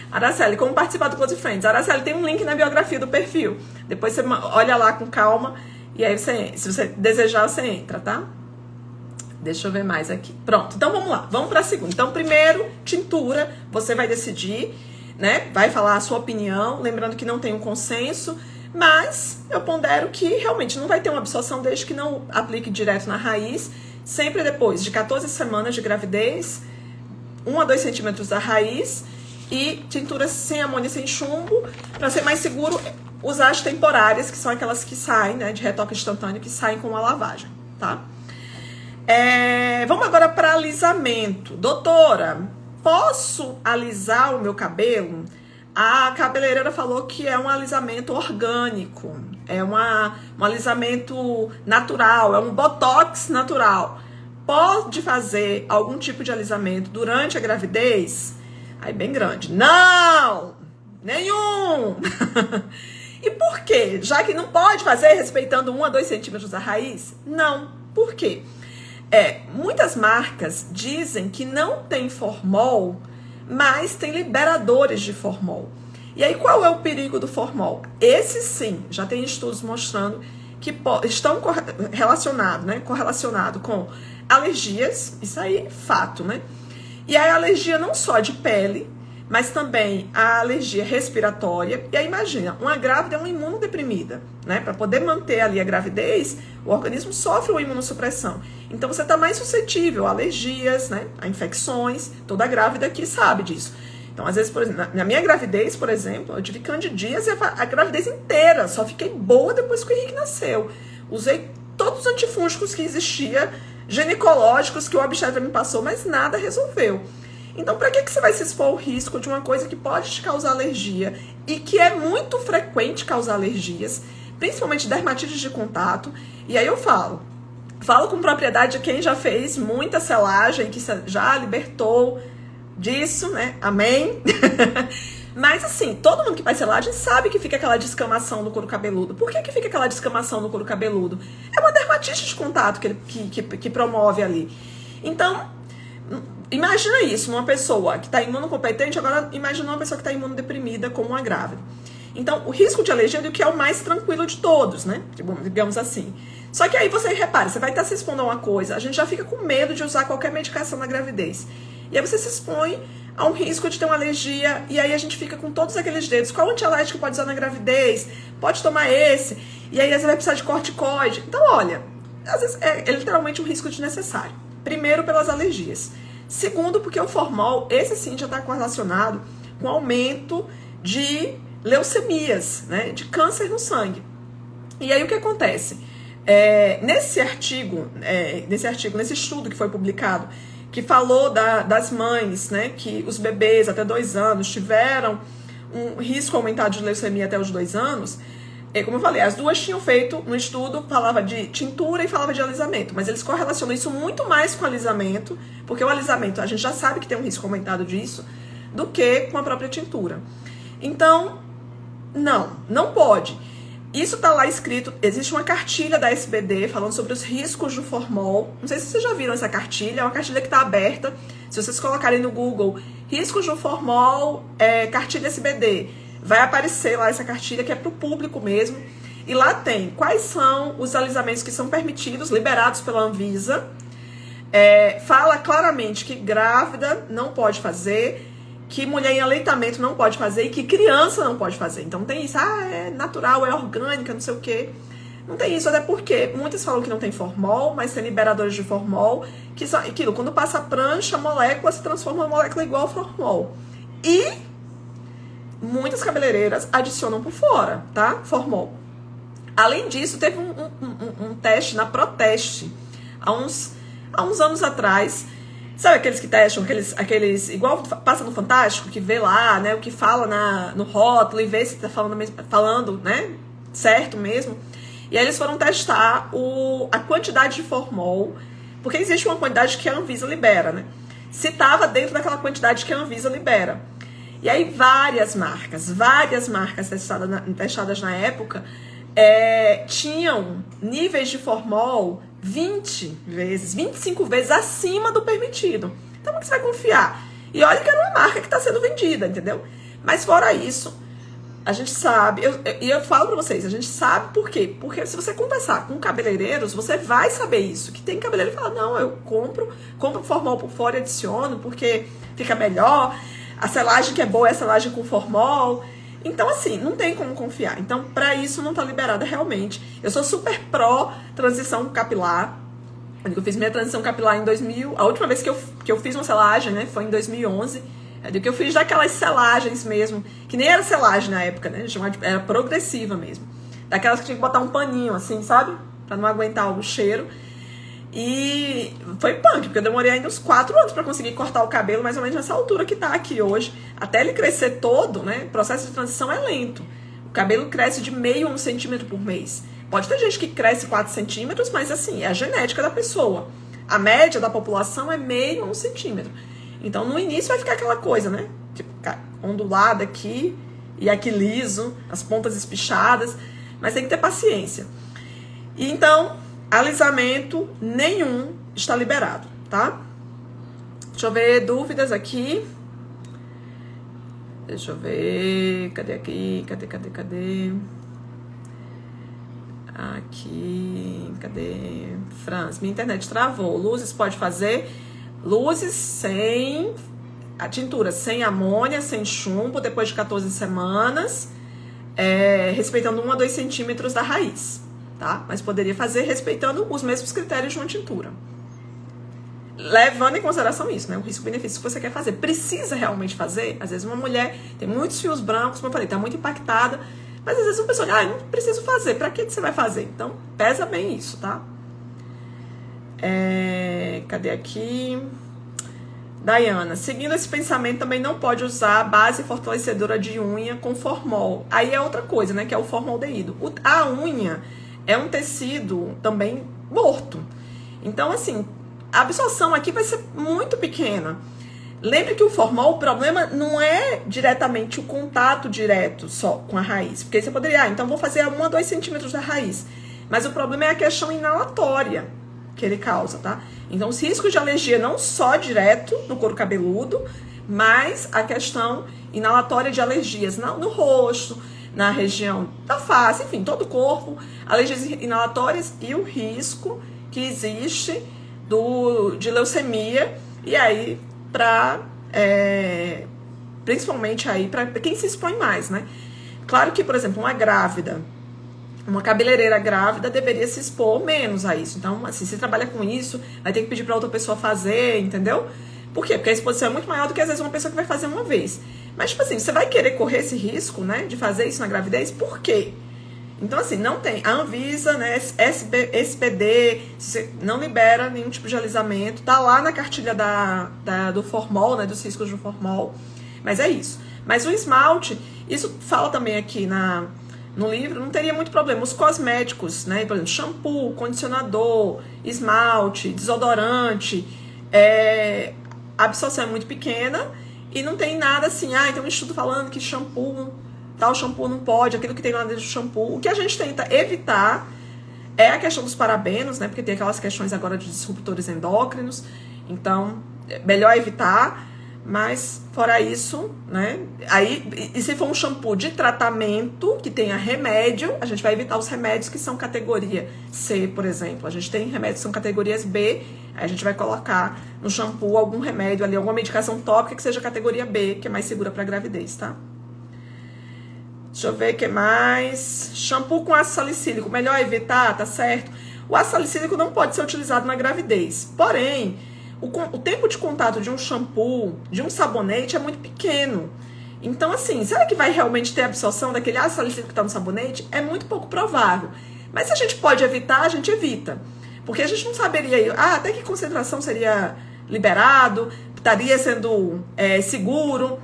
Araceli, como participar do Close Friends? Araceli, tem um link na biografia do perfil, depois você olha lá com calma, e aí se você desejar, você entra, tá? Deixa eu ver mais aqui. Pronto, então vamos lá, vamos para a segunda. Então, primeiro, tintura, você vai decidir, né? Vai falar a sua opinião, lembrando que não tem um consenso, mas eu pondero que realmente não vai ter uma absorção desde que não aplique direto na raiz, sempre depois de 14 semanas de gravidez, 1 a 2 centímetros da raiz e tintura sem amônia, sem chumbo, para ser mais seguro, usar as temporárias, que são aquelas que saem, né, de retoque instantâneo, que saem com a lavagem, tá? Vamos agora para alisamento. Doutora, posso alisar o meu cabelo? A cabeleireira falou que é um alisamento orgânico, é um alisamento natural, é um botox natural. Pode fazer algum tipo de alisamento durante a gravidez? Aí bem grande. Não! Nenhum! E por quê? Já que não pode fazer respeitando 1 a 2 centímetros da raiz? Não. Por quê? Muitas marcas dizem que não tem formol, mas tem liberadores de formol. E aí qual é o perigo do formol? Esse sim, já tem estudos mostrando que estão relacionados, né, correlacionado com alergias, isso aí é fato, né? E a alergia não só de pele, mas também a alergia respiratória. E aí imagina, uma grávida é uma imunodeprimida, né? Para poder manter ali a gravidez, o organismo sofre uma imunossupressão. Então você está mais suscetível a alergias, né? A infecções. Toda grávida aqui sabe disso. Então, às vezes, por exemplo, na minha gravidez, por exemplo, eu tive candidíase a gravidez inteira. Só fiquei boa depois que o Henrique nasceu. Usei todos os antifúngicos que existia, ginecológicos que o obstetra me passou, mas nada resolveu. Então, para que você vai se expor ao risco de uma coisa que pode te causar alergia e que é muito frequente causar alergias, principalmente dermatites de contato? E aí eu falo com propriedade de quem já fez muita selagem, que já libertou disso, né? Amém? Mas assim, todo mundo que faz selagem sabe que fica aquela descamação no couro cabeludo. Por que fica aquela descamação no couro cabeludo? É uma dermatite de contato que promove ali. Então, imagina isso, uma pessoa que está imunocompetente, agora imagina uma pessoa que está imunodeprimida como uma grávida. Então, o risco de alergia é o que é o mais tranquilo de todos, né? Digamos assim. Só que aí você repara, você vai estar se expondo a uma coisa, a gente já fica com medo de usar qualquer medicação na gravidez. E aí você se expõe a um risco de ter uma alergia, e aí a gente fica com todos aqueles dedos. Qual antialérgico pode usar na gravidez? Pode tomar esse. E aí você vai precisar de corticoide. Então, olha, às vezes é literalmente um risco desnecessário. Primeiro, pelas alergias. Segundo, porque o formol, esse sim já está correlacionado com aumento de leucemias, né, de câncer no sangue. E aí o que acontece? Nesse estudo que foi publicado, que falou das mães, né, que os bebês até 2 anos tiveram um risco aumentado de leucemia até os 2 anos, como eu falei, as duas tinham feito no estudo, falava de tintura e falava de alisamento, mas eles correlacionam isso muito mais com alisamento, porque o alisamento, a gente já sabe que tem um risco aumentado disso, do que com a própria tintura. Então, não pode. Isso tá lá escrito, existe uma cartilha da SBD falando sobre os riscos do formol. Não sei se vocês já viram essa cartilha, é uma cartilha que está aberta. Se vocês colocarem no Google, riscos do formol, cartilha SBD, vai aparecer lá essa cartilha que é para o público mesmo. E lá tem quais são os alisamentos que são permitidos, liberados pela Anvisa. Fala claramente que grávida não pode fazer, que mulher em aleitamento não pode fazer e que criança não pode fazer. Então não tem isso, é natural, é orgânica, não sei o quê. Não tem isso, até porque muitas falam que não tem formol, mas tem liberadores de formol, que são aquilo, quando passa a prancha, a molécula se transforma em uma molécula igual ao formol. E muitas cabeleireiras adicionam por fora, tá? Formol. Além disso, teve um teste na Proteste, há uns anos atrás. Sabe aqueles que testam, aqueles igual passa no Fantástico, que vê lá, né, o que fala no rótulo e vê se tá falando, né, certo mesmo. E aí eles foram testar a quantidade de formol, porque existe uma quantidade que a Anvisa libera, né? Se estava dentro daquela quantidade que a Anvisa libera. E aí várias marcas testadas na época, tinham níveis de formol 20 vezes, 25 vezes acima do permitido. Então, como que você vai confiar? E olha que era uma marca que está sendo vendida, entendeu? Mas fora isso, a gente sabe, eu falo pra vocês, a gente sabe por quê? Porque se você conversar com cabeleireiros, você vai saber isso. Que tem cabeleireiro que fala, não, eu compro formol por fora e adiciono, porque fica melhor. A selagem que é boa é a selagem com formol. Então, assim, não tem como confiar. Então, para isso, não tá liberada realmente. Eu sou super pró transição capilar. Eu fiz minha transição capilar em 2000. A última vez que eu fiz uma selagem, né, foi em 2011. Que eu fiz daquelas selagens mesmo, que nem era selagem na época, né? Era progressiva mesmo. Daquelas que tinha que botar um paninho, assim, sabe? Pra não aguentar o cheiro. E foi punk, porque eu demorei ainda uns 4 anos pra conseguir cortar o cabelo, mais ou menos nessa altura que tá aqui hoje. Até ele crescer todo, né? O processo de transição é lento. O cabelo cresce de meio a 1 centímetro por mês. Pode ter gente que cresce 4 centímetros, mas assim, é a genética da pessoa. A média da população é meio a 1 centímetro. Então, no início vai ficar aquela coisa, né? Tipo, ondulada aqui e aqui liso, as pontas espichadas, mas tem que ter paciência. E então, alisamento nenhum está liberado, tá? Deixa eu ver dúvidas aqui. Deixa eu ver. Cadê aqui? Cadê? Aqui. Cadê? Franz, minha internet travou. Luzes pode fazer? Luzes sem a tintura, sem amônia, sem chumbo, depois de 14 semanas, respeitando 1 a 2 centímetros da raiz, tá? Mas poderia fazer respeitando os mesmos critérios de uma tintura. Levando em consideração isso, né? O risco-benefício que você quer fazer. Precisa realmente fazer? Às vezes uma mulher tem muitos fios brancos, como eu falei, tá muito impactada, mas às vezes uma pessoa diz, não preciso fazer, pra que você vai fazer? Então, pesa bem isso, tá? Cadê aqui? Dayana, seguindo esse pensamento, também não pode usar base fortalecedora de unha com formol. Aí é outra coisa, né? Que é o formaldeído. A unha é um tecido também morto. Então, assim, a absorção aqui vai ser muito pequena. Lembre que o formol, o problema não é diretamente o contato direto só com a raiz. Porque você poderia, então vou fazer 1 a 2 centímetros da raiz. Mas o problema é a questão inalatória que ele causa, tá? Então, os riscos de alergia não só direto no couro cabeludo, mas a questão inalatória de alergias no rosto, na região da face, enfim, todo o corpo, alergias inalatórias e o risco que existe de leucemia, e aí principalmente aí para quem se expõe mais, né? Claro que, por exemplo, uma cabeleireira grávida deveria se expor menos a isso. Então, assim, se trabalha com isso, vai ter que pedir para outra pessoa fazer, entendeu? Por quê? Porque a exposição é muito maior do que, às vezes, uma pessoa que vai fazer uma vez. Mas, tipo assim, você vai querer correr esse risco, né, de fazer isso na gravidez? Por quê? Então, assim, não tem. A Anvisa, né, SPD, você não libera nenhum tipo de alisamento. Tá lá na cartilha do formol, né, dos riscos do formol. Mas é isso. Mas o esmalte, isso fala também aqui no livro, não teria muito problema. Os cosméticos, né? Por exemplo, shampoo, condicionador, esmalte, desodorante, a absorção é muito pequena e não tem nada assim, tem um estudo falando que tal shampoo não pode, aquilo que tem lá dentro do shampoo. O que a gente tenta evitar é a questão dos parabenos, né? Porque tem aquelas questões agora de disruptores endócrinos, então é melhor evitar. Mas, fora isso, né? Aí, e se for um shampoo de tratamento que tenha remédio, a gente vai evitar os remédios que são categoria C, por exemplo. A gente tem remédios que são categorias B, aí a gente vai colocar no shampoo algum remédio ali, alguma medicação tópica que seja categoria B, que é mais segura para gravidez, tá? Deixa eu ver o que mais. Shampoo com ácido salicílico, melhor evitar, tá certo? O ácido salicílico não pode ser utilizado na gravidez, porém, o tempo de contato de um shampoo, de um sabonete é muito pequeno. Então, assim, será que vai realmente ter absorção daquele ácido salicílico que está no sabonete? É muito pouco provável. Mas se a gente pode evitar, a gente evita. Porque a gente não saberia até que concentração seria liberado, estaria sendo seguro.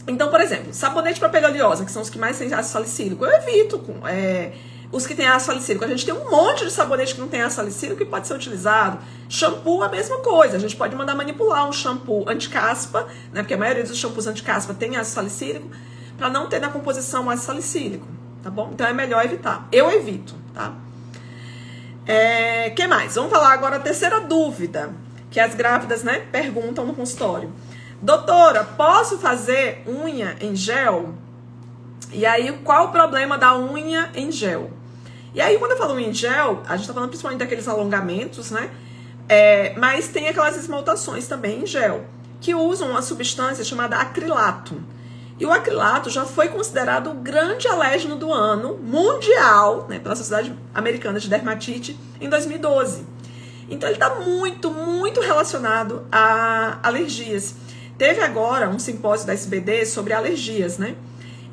Então, por exemplo, sabonete para pele oleosa, que são os que mais têm ácido salicílico, eu evito os que têm ácido salicílico. A gente tem um monte de sabonete que não tem ácido salicílico que pode ser utilizado. Shampoo, a mesma coisa. A gente pode mandar manipular um shampoo anti-caspa, né? Porque a maioria dos shampoos anti-caspa tem ácido salicílico, para não ter na composição ácido salicílico, tá bom? Então é melhor evitar. Eu evito, tá? Que mais? Vamos falar agora a terceira dúvida, que as grávidas, né, perguntam no consultório. Doutora, posso fazer unha em gel? E aí, qual o problema da unha em gel? E aí, quando eu falo unha em gel, a gente tá falando principalmente daqueles alongamentos, né? Mas tem aquelas esmaltações também em gel, que usam uma substância chamada acrilato. E o acrilato já foi considerado o grande alérgeno do ano mundial, né, pela Sociedade Americana de Dermatite, em 2012. Então, ele está muito, muito relacionado a alergias. Teve agora um simpósio da SBD sobre alergias, né?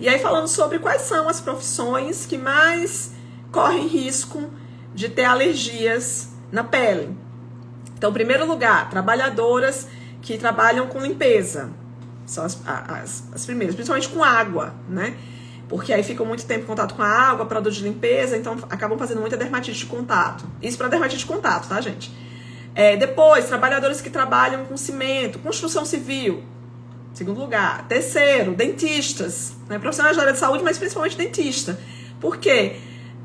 E aí falando sobre quais são as profissões que mais correm risco de ter alergias na pele. Então, em primeiro lugar, trabalhadoras que trabalham com limpeza. São as primeiras, principalmente com água, né? Porque aí ficam muito tempo em contato com a água, produto de limpeza, então acabam fazendo muita dermatite de contato. Isso para dermatite de contato, tá, gente? Depois, trabalhadores que trabalham com cimento, construção civil. Segundo lugar. Terceiro, dentistas, né? Profissionais da área de saúde, mas principalmente dentista. Por quê?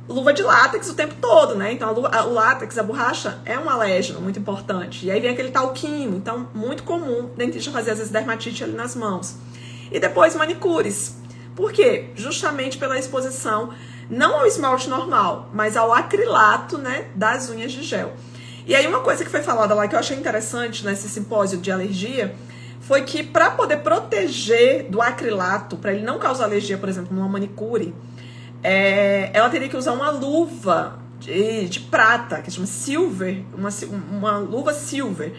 Luva de látex o tempo todo, né? Então, o látex, a borracha, é um alérgeno muito importante. E aí vem aquele talquinho. Então, muito comum o dentista fazer, às vezes, dermatite ali nas mãos. E depois, manicures. Por quê? Justamente pela exposição, não ao esmalte normal, mas ao acrilato, né, das unhas de gel. E aí, uma coisa que foi falada lá, que eu achei interessante nesse simpósio de alergia, foi que para poder proteger do acrilato, para ele não causar alergia, por exemplo, numa manicure, ela teria que usar uma luva de prata, que se chama silver, uma luva silver,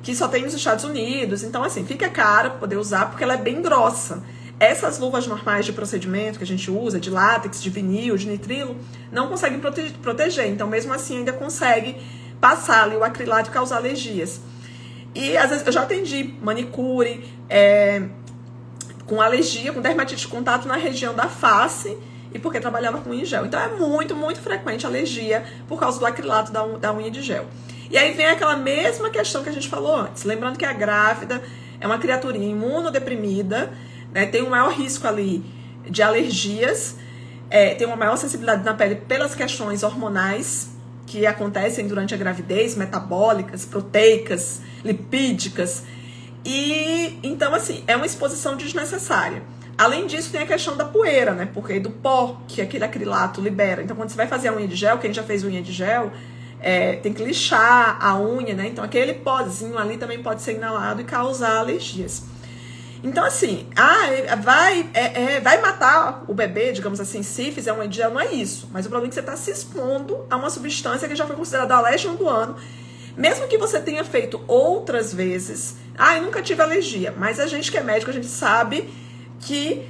que só tem nos Estados Unidos. Então, assim, fica cara pra poder usar, porque ela é bem grossa. Essas luvas normais de procedimento que a gente usa, de látex, de vinil, de nitrilo, não conseguem proteger. Então, mesmo assim, ainda consegue passar ali o acrilato e causar alergias. E, às vezes, eu já atendi manicure com alergia, com dermatite de contato na região da face, e porque trabalhava com unha em gel. Então, é muito, muito frequente a alergia por causa do acrilato da unha de gel. E aí vem aquela mesma questão que a gente falou antes. Lembrando que a grávida é uma criaturinha imunodeprimida, né, tem um maior risco ali de alergias, tem uma maior sensibilidade na pele pelas questões hormonais que acontecem durante a gravidez, metabólicas, proteicas, lipídicas. E, então, assim, é uma exposição desnecessária. Além disso, tem a questão da poeira, né? Porque do pó que aquele acrilato libera. Então, quando você vai fazer a unha de gel, quem já fez unha de gel, tem que lixar a unha, né? Então, aquele pozinho ali também pode ser inalado e causar alergias. Então, assim, vai matar o bebê, digamos assim, se fizer uma unha de gel, não é isso. Mas o problema é que você está se expondo a uma substância que já foi considerada alérgeno do ano. Mesmo que você tenha feito outras vezes, eu nunca tive alergia. Mas a gente que é médico, a gente sabe que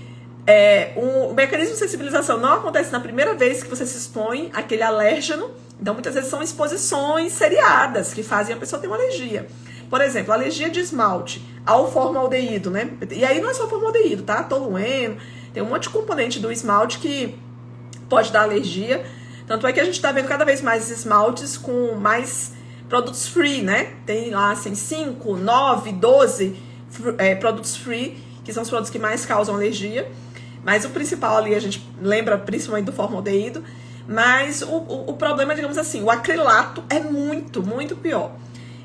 o mecanismo de sensibilização não acontece na primeira vez que você se expõe àquele alérgeno. Então, muitas vezes são exposições seriadas que fazem a pessoa ter uma alergia. Por exemplo, alergia de esmalte ao formaldeído, né? E aí não é só formaldeído, tá? Tolueno, tem um monte de componente do esmalte que pode dar alergia. Tanto é que a gente tá vendo cada vez mais esmaltes com mais produtos free, né? Tem lá, assim, 5, 9, 12 produtos free, que são os produtos que mais causam alergia. Mas o principal ali, a gente lembra principalmente do formaldeído. Mas o problema, digamos assim, o acrilato é muito, muito pior.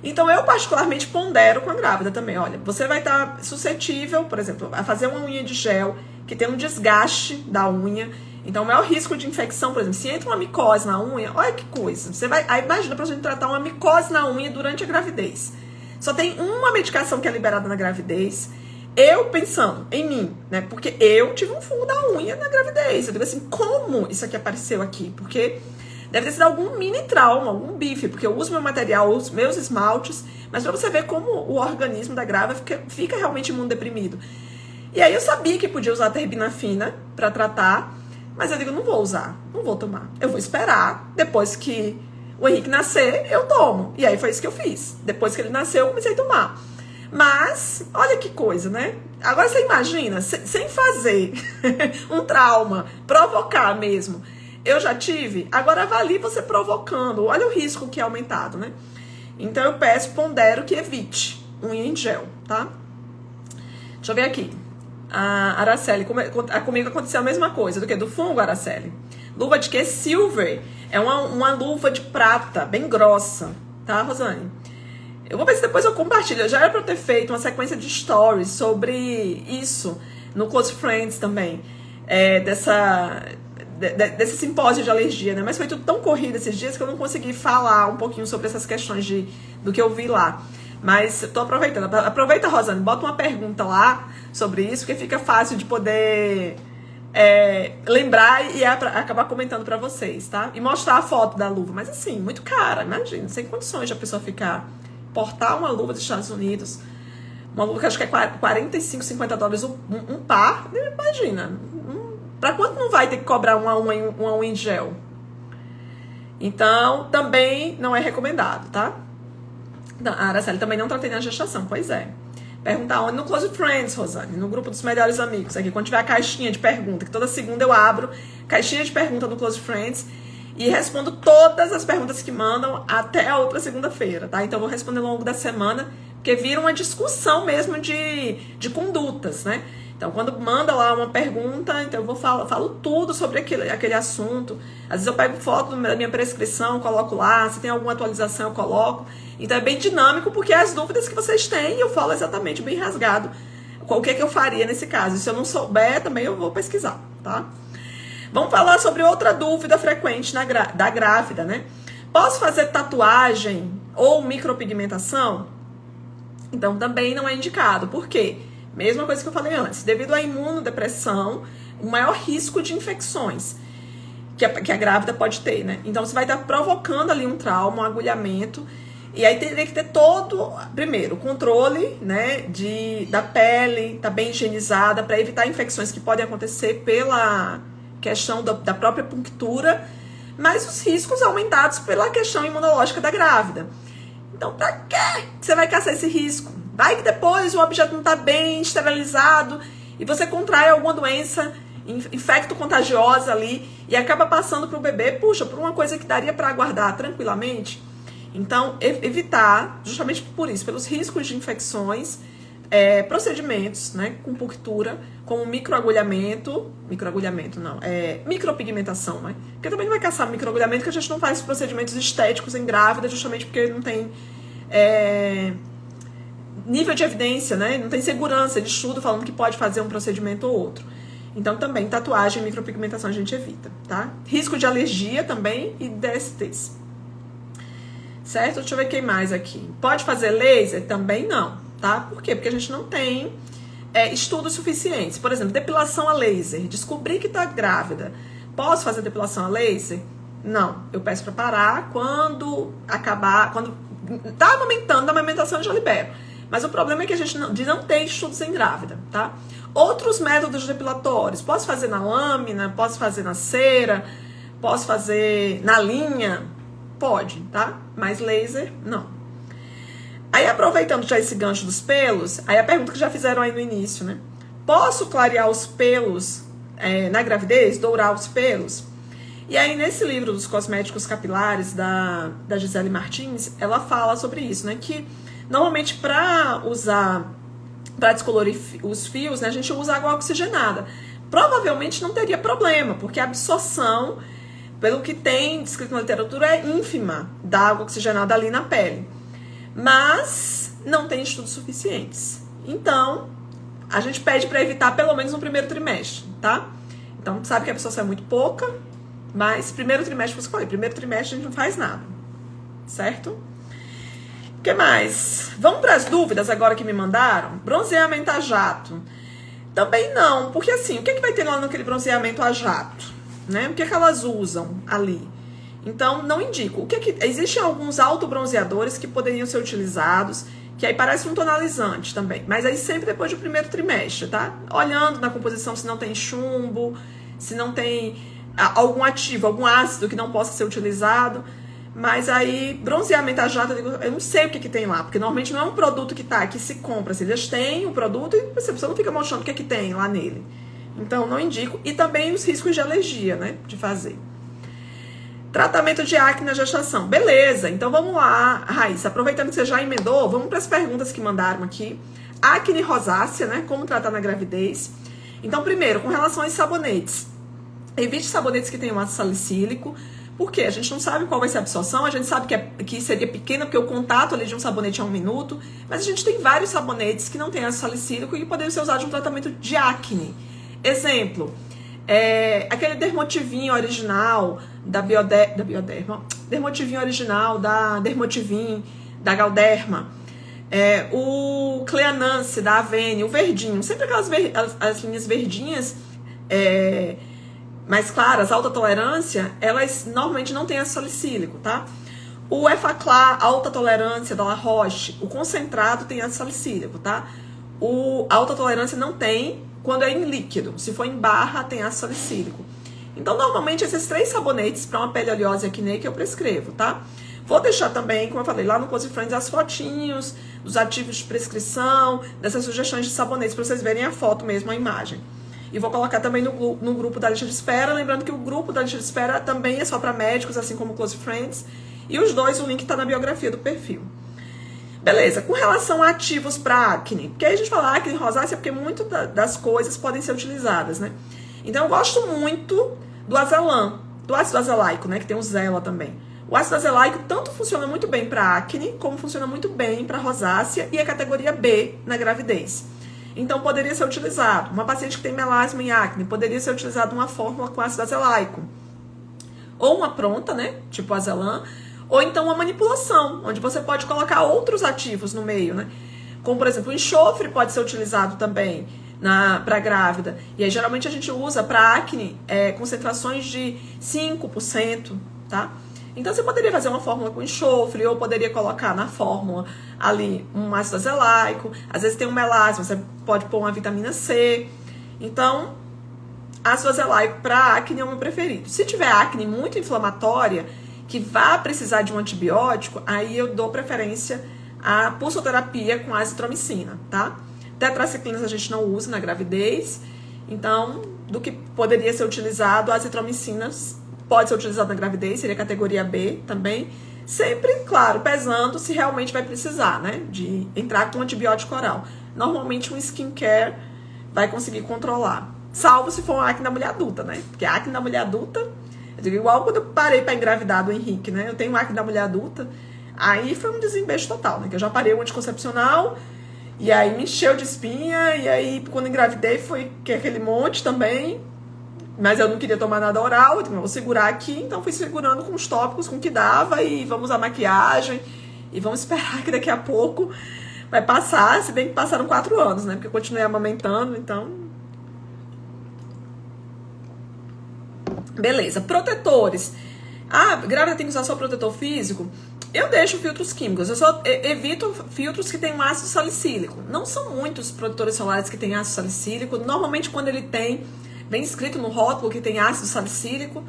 Então, eu particularmente pondero com a grávida também. Olha, você vai estar suscetível, por exemplo, a fazer uma unha de gel que tem um desgaste da unha. Então, o maior risco de infecção, por exemplo, se entra uma micose na unha, olha que coisa. Aí imagina pra gente tratar uma micose na unha durante a gravidez. Só tem uma medicação que é liberada na gravidez. Eu pensando em mim, né? Porque eu tive um fungo da unha na gravidez. Eu digo assim, como isso aqui apareceu aqui? Porque deve ter sido algum mini trauma, algum bife, porque eu uso meu material, os meus esmaltes, mas pra você ver como o organismo da grávida fica realmente imunodeprimido. E aí eu sabia que podia usar a terbinafina para tratar, mas eu digo, não vou usar, não vou tomar. Eu vou esperar, depois que o Henrique nascer, eu tomo. E aí foi isso que eu fiz. Depois que ele nasceu, eu comecei a tomar. Mas, olha que coisa, né? Agora você imagina, sem fazer um trauma, provocar mesmo. Eu já tive, agora avalie você provocando. Olha o risco que é aumentado, né? Então eu pondero que evite unha em gel, tá? Deixa eu ver aqui. A Araceli, comigo aconteceu a mesma coisa. Do que? Do fungo, Araceli. Luva de quê? Silver. É uma luva de prata, bem grossa. Tá, Rosane? Eu vou ver se depois eu compartilho. Já era pra eu ter feito uma sequência de stories sobre isso no Close Friends também. Desse simpósio de alergia, né? Mas foi tudo tão corrido esses dias que eu não consegui falar um pouquinho sobre essas questões do que eu vi lá. Mas tô aproveitando. Aproveita, Rosane, bota uma pergunta lá sobre isso, porque fica fácil de poder lembrar e acabar comentando pra vocês, tá? E mostrar a foto da luva. Mas assim, muito cara, imagina. Sem condições de a pessoa portar uma luva dos Estados Unidos. Uma luva que acho que é 45, 50 dólares um par. Imagina. Pra quanto não vai ter que cobrar uma unha em gel? Então, também não é recomendado, tá? A Araceli também não tratei na gestação, pois é. Perguntar onde? No Close Friends, Rosane, no grupo dos melhores amigos. Aqui, quando tiver a caixinha de pergunta, que toda segunda eu abro caixinha de pergunta no Close Friends e respondo todas as perguntas que mandam até a outra segunda-feira, tá? Então, eu vou responder ao longo da semana, porque vira uma discussão mesmo de condutas, né? Então, quando manda lá uma pergunta, então eu falo tudo sobre aquele assunto. Às vezes eu pego foto da minha prescrição, coloco lá. Se tem alguma atualização, eu coloco. Então, é bem dinâmico, porque é as dúvidas que vocês têm, eu falo exatamente, bem rasgado, o que eu faria nesse caso. E se eu não souber, também eu vou pesquisar, tá? Vamos falar sobre outra dúvida frequente da grávida, né? Posso fazer tatuagem ou micropigmentação? Então, também não é indicado. Por quê? Mesma coisa que eu falei antes, devido à imunodepressão, o maior risco de infecções que a grávida pode ter, né? Então, você vai estar provocando ali um trauma, um agulhamento, e aí teria que ter primeiro, o controle, né, da pele, tá bem higienizada, para evitar infecções que podem acontecer pela questão da própria punctura, mas os riscos aumentados pela questão imunológica da grávida. Então, pra que você vai caçar esse risco? Vai que depois o objeto não está bem esterilizado e você contrai alguma doença infecto-contagiosa ali e acaba passando para o bebê, puxa, por uma coisa que daria para aguardar tranquilamente. Então, evitar, justamente por isso, pelos riscos de infecções, procedimentos, né, com punctura, como micropigmentação, né? Porque também não vai caçar microagulhamento, porque a gente não faz procedimentos estéticos em grávida, justamente porque não tem nível de evidência, né? Não tem segurança de estudo falando que pode fazer um procedimento ou outro. Então, também, tatuagem e micropigmentação a gente evita, tá? Risco de alergia também e DSTs. Certo? Deixa eu ver quem mais aqui. Pode fazer laser? Também não, tá? Por quê? Porque a gente não tem estudos suficientes. Por exemplo, depilação a laser. Descobri que tá grávida. Posso fazer depilação a laser? Não. Eu peço para parar quando tá amamentando, na amamentação eu já libero. Mas o problema é que a gente não tem estudos em grávida, tá? Outros métodos depilatórios. Posso fazer na lâmina, posso fazer na cera, posso fazer na linha? Pode, tá? Mas laser, não. Aí, aproveitando já esse gancho dos pelos, aí a pergunta que já fizeram aí no início, né? Posso clarear os pelos na gravidez? Dourar os pelos? E aí, nesse livro dos cosméticos capilares da Gisele Martins, ela fala sobre isso, né? Que normalmente para descolorir os fios, né, a gente usa água oxigenada. Provavelmente não teria problema, porque a absorção, pelo que tem descrito na literatura, é ínfima da água oxigenada ali na pele. Mas não tem estudos suficientes. Então, a gente pede para evitar pelo menos no primeiro trimestre, tá? Então, sabe que a absorção é muito pouca, mas primeiro trimestre, como eu falei, primeiro trimestre a gente não faz nada, certo? O que mais? Vamos para as dúvidas agora que me mandaram? Bronzeamento a jato. Também não, porque assim, o que vai ter lá naquele bronzeamento a jato? Né? O que elas usam ali? Então, não indico. Existem alguns autobronzeadores que poderiam ser utilizados, que aí parece um tonalizante também, mas aí sempre depois do primeiro trimestre, tá? Olhando na composição se não tem chumbo, se não tem algum ativo, algum ácido que não possa ser utilizado. Mas aí, bronzeamento a jato, eu não sei o que tem lá, porque normalmente não é um produto que se compra, assim, eles têm o produto e você não fica mostrando o que tem lá nele. Então, não indico. E também os riscos de alergia, né, de fazer. Tratamento de acne na gestação. Beleza, então vamos lá, Raíssa, aproveitando que você já emendou, vamos para as perguntas que mandaram aqui. Acne rosácea, né, como tratar na gravidez. Então, primeiro, com relação aos sabonetes. Evite sabonetes que tenham ácido salicílico. Por quê? A gente não sabe qual vai ser a absorção, a gente sabe que seria pequena, porque o contato ali de um sabonete é 1 minuto, mas a gente tem vários sabonetes que não têm ácido salicílico e poderiam ser usados no tratamento de acne. Exemplo, aquele Dermotivin original da Bioderma, Dermotivin original da Dermotivin, da Galderma, o Cleanance da Avene, o verdinho, sempre aquelas as linhas verdinhas, mais claras, alta tolerância, elas normalmente não têm ácido salicílico, tá? O Effaclar, alta tolerância da La Roche, o concentrado tem ácido salicílico, tá? O alta tolerância não tem quando é em líquido. Se for em barra, tem ácido salicílico. Então, normalmente, esses 3 sabonetes para uma pele oleosa e acneica eu prescrevo, tá? Vou deixar também, como eu falei, lá no Close Friends, as fotinhos dos ativos de prescrição, dessas sugestões de sabonetes, para vocês verem a foto mesmo, a imagem. E vou colocar também no grupo da lista de espera, lembrando que o grupo da lista de espera também é só para médicos, assim como o Close Friends. E os dois, o link está na biografia do perfil. Beleza, com relação a ativos para acne, porque aí a gente fala acne rosácea porque muito das coisas podem ser utilizadas, né? Então eu gosto muito do azelã, do ácido azelaico, né? Que tem o Zela também. O ácido azelaico tanto funciona muito bem para acne, como funciona muito bem para rosácea e a categoria B na gravidez. Então, poderia ser utilizado. Uma paciente que tem melasma e acne, poderia ser utilizado uma fórmula com ácido azelaico. Ou uma pronta, né? Tipo azelã. Ou então uma manipulação, onde você pode colocar outros ativos no meio, né? Como, por exemplo, o enxofre pode ser utilizado também para grávida. E aí, geralmente, a gente usa para acne concentrações de 5%, tá? Então, você poderia fazer uma fórmula com enxofre, ou poderia colocar na fórmula ali um ácido azelaico. Às vezes tem um melasma, você pode pôr uma vitamina C. Então, ácido azelaico para acne é o meu preferido. Se tiver acne muito inflamatória, que vá precisar de um antibiótico, aí eu dou preferência à pulsoterapia com azitromicina, tá? Tetraciclinas a gente não usa na gravidez. Então, do que poderia ser utilizado, a azitromicina pode ser utilizado na gravidez, seria categoria B também. Sempre, claro, pesando se realmente vai precisar, né? De entrar com um antibiótico oral. Normalmente um skincare vai conseguir controlar. Salvo se for uma acne da mulher adulta, né? Porque a acne da mulher adulta, eu digo, igual quando eu parei para engravidar do Henrique, né? Eu tenho acne da mulher adulta, aí foi um desembeço total, né? Que eu já parei o anticoncepcional, e aí me encheu de espinha, e aí quando engravidei foi aquele monte também. Mas eu não queria tomar nada oral, eu vou segurar aqui, então fui segurando com os tópicos, com o que dava, e vamos usar maquiagem, e vamos esperar que daqui a pouco vai passar, se bem que passaram 4 anos, né? Porque eu continuei amamentando, então... Beleza, protetores. Ah, grávida tem que usar só protetor físico? Eu deixo filtros químicos, eu só evito filtros que tenham ácido salicílico. Não são muitos protetores solares que têm ácido salicílico, normalmente quando ele tem... Vem escrito no rótulo que tem ácido salicílico,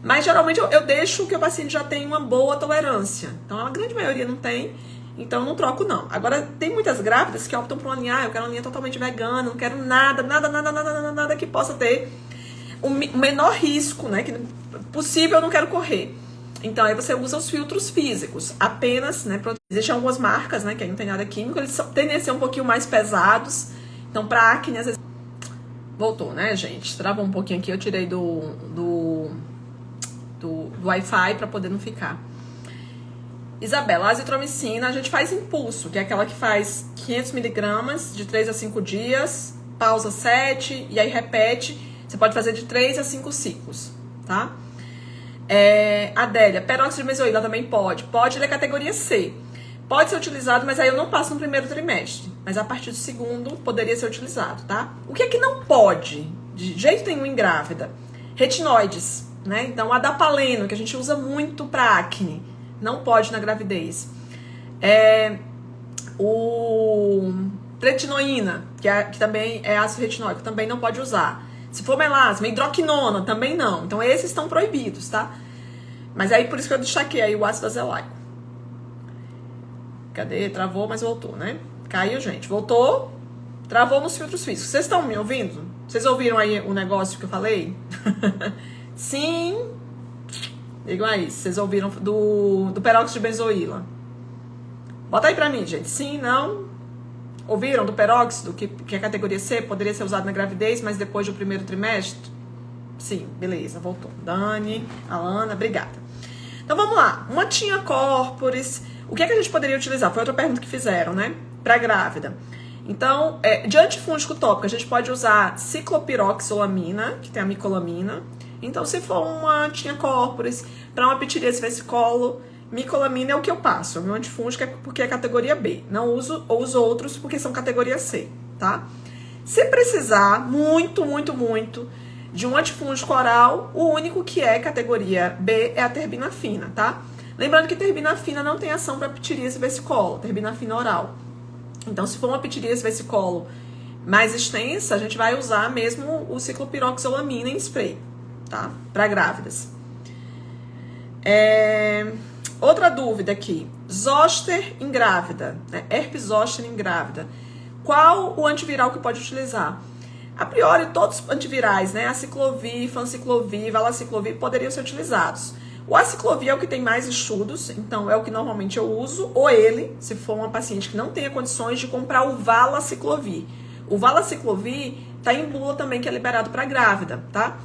mas geralmente eu deixo que o paciente já tem uma boa tolerância. Então, a grande maioria não tem, então eu não troco não. Agora, tem muitas grávidas que optam por uma linha, eu quero uma linha totalmente vegana, não quero nada que possa ter o menor risco, né? Que possível eu não quero correr. Então, aí você usa os filtros físicos, apenas, né? Existem algumas marcas, né? Que aí não tem nada químico, eles tendem a ser um pouquinho mais pesados. Então, para acne, às vezes... Voltou, né, gente? Travou um pouquinho aqui, eu tirei do Wi-Fi para poder não ficar. Isabela, a azitromicina a gente faz impulso, que é aquela que faz 500 miligramas de 3 a 5 dias, pausa 7 e aí repete. Você pode fazer de 3 a 5 ciclos, tá? Adélia, peróxido de benzoíla também pode. Pode, ele é categoria C. Pode ser utilizado, mas aí eu não passo no primeiro trimestre. Mas a partir do segundo poderia ser utilizado, tá? O que é que não pode, de jeito nenhum em grávida? Retinoides, né? Então, adapaleno, que a gente usa muito para acne, não pode na gravidez. O tretinoína, que também é ácido retinóico, também não pode usar. Se for melasma, hidroquinona, também não. Então, esses estão proibidos, tá? Mas aí, por isso que eu destaquei aí o ácido azelaico. Cadê? Travou, mas voltou, né? Caiu, gente. Voltou, travou nos filtros físicos. Vocês estão me ouvindo? Vocês ouviram aí o negócio que eu falei? Sim. Digam aí, vocês ouviram do peróxido de benzoíla. Bota aí pra mim, gente. Sim, não? Ouviram do peróxido, que é categoria C, poderia ser usado na gravidez, mas depois do primeiro trimestre? Sim, beleza, voltou. Dani, Alana, obrigada. Então vamos lá. Uma tinha corporis. O que é que a gente poderia utilizar? Foi outra pergunta que fizeram, né? Pra grávida. Então, de antifúngico tópico, a gente pode usar ciclopiroxolamina, que tem a micolamina. Então, se for uma tinha corporis, para uma pitiríase vesicolo, micolamina é o que eu passo. O meu antifúngico é porque é categoria B. Não uso os outros porque são categoria C, tá? Se precisar, muito, muito, muito, de um antifúngico oral, o único que é categoria B é a terbinafina, tá? Lembrando que terbinafina não tem ação para pitiríase vesicolo, terbinafina oral. Então, se for uma pitiríase vesicolo mais extensa, a gente vai usar mesmo o ciclopiroxolamina em spray, tá? Para grávidas. Outra dúvida aqui. Zoster em grávida, né? Herpes zoster em grávida. Qual o antiviral que pode utilizar? A priori, todos os antivirais, né? Aciclovir, fanciclovir, valaciclovir poderiam ser utilizados. O aciclovir é o que tem mais estudos, então é o que normalmente eu uso, ou ele, se for uma paciente que não tenha condições de comprar o valaciclovir. O valaciclovir tá em bula também, que é liberado para grávida, tá?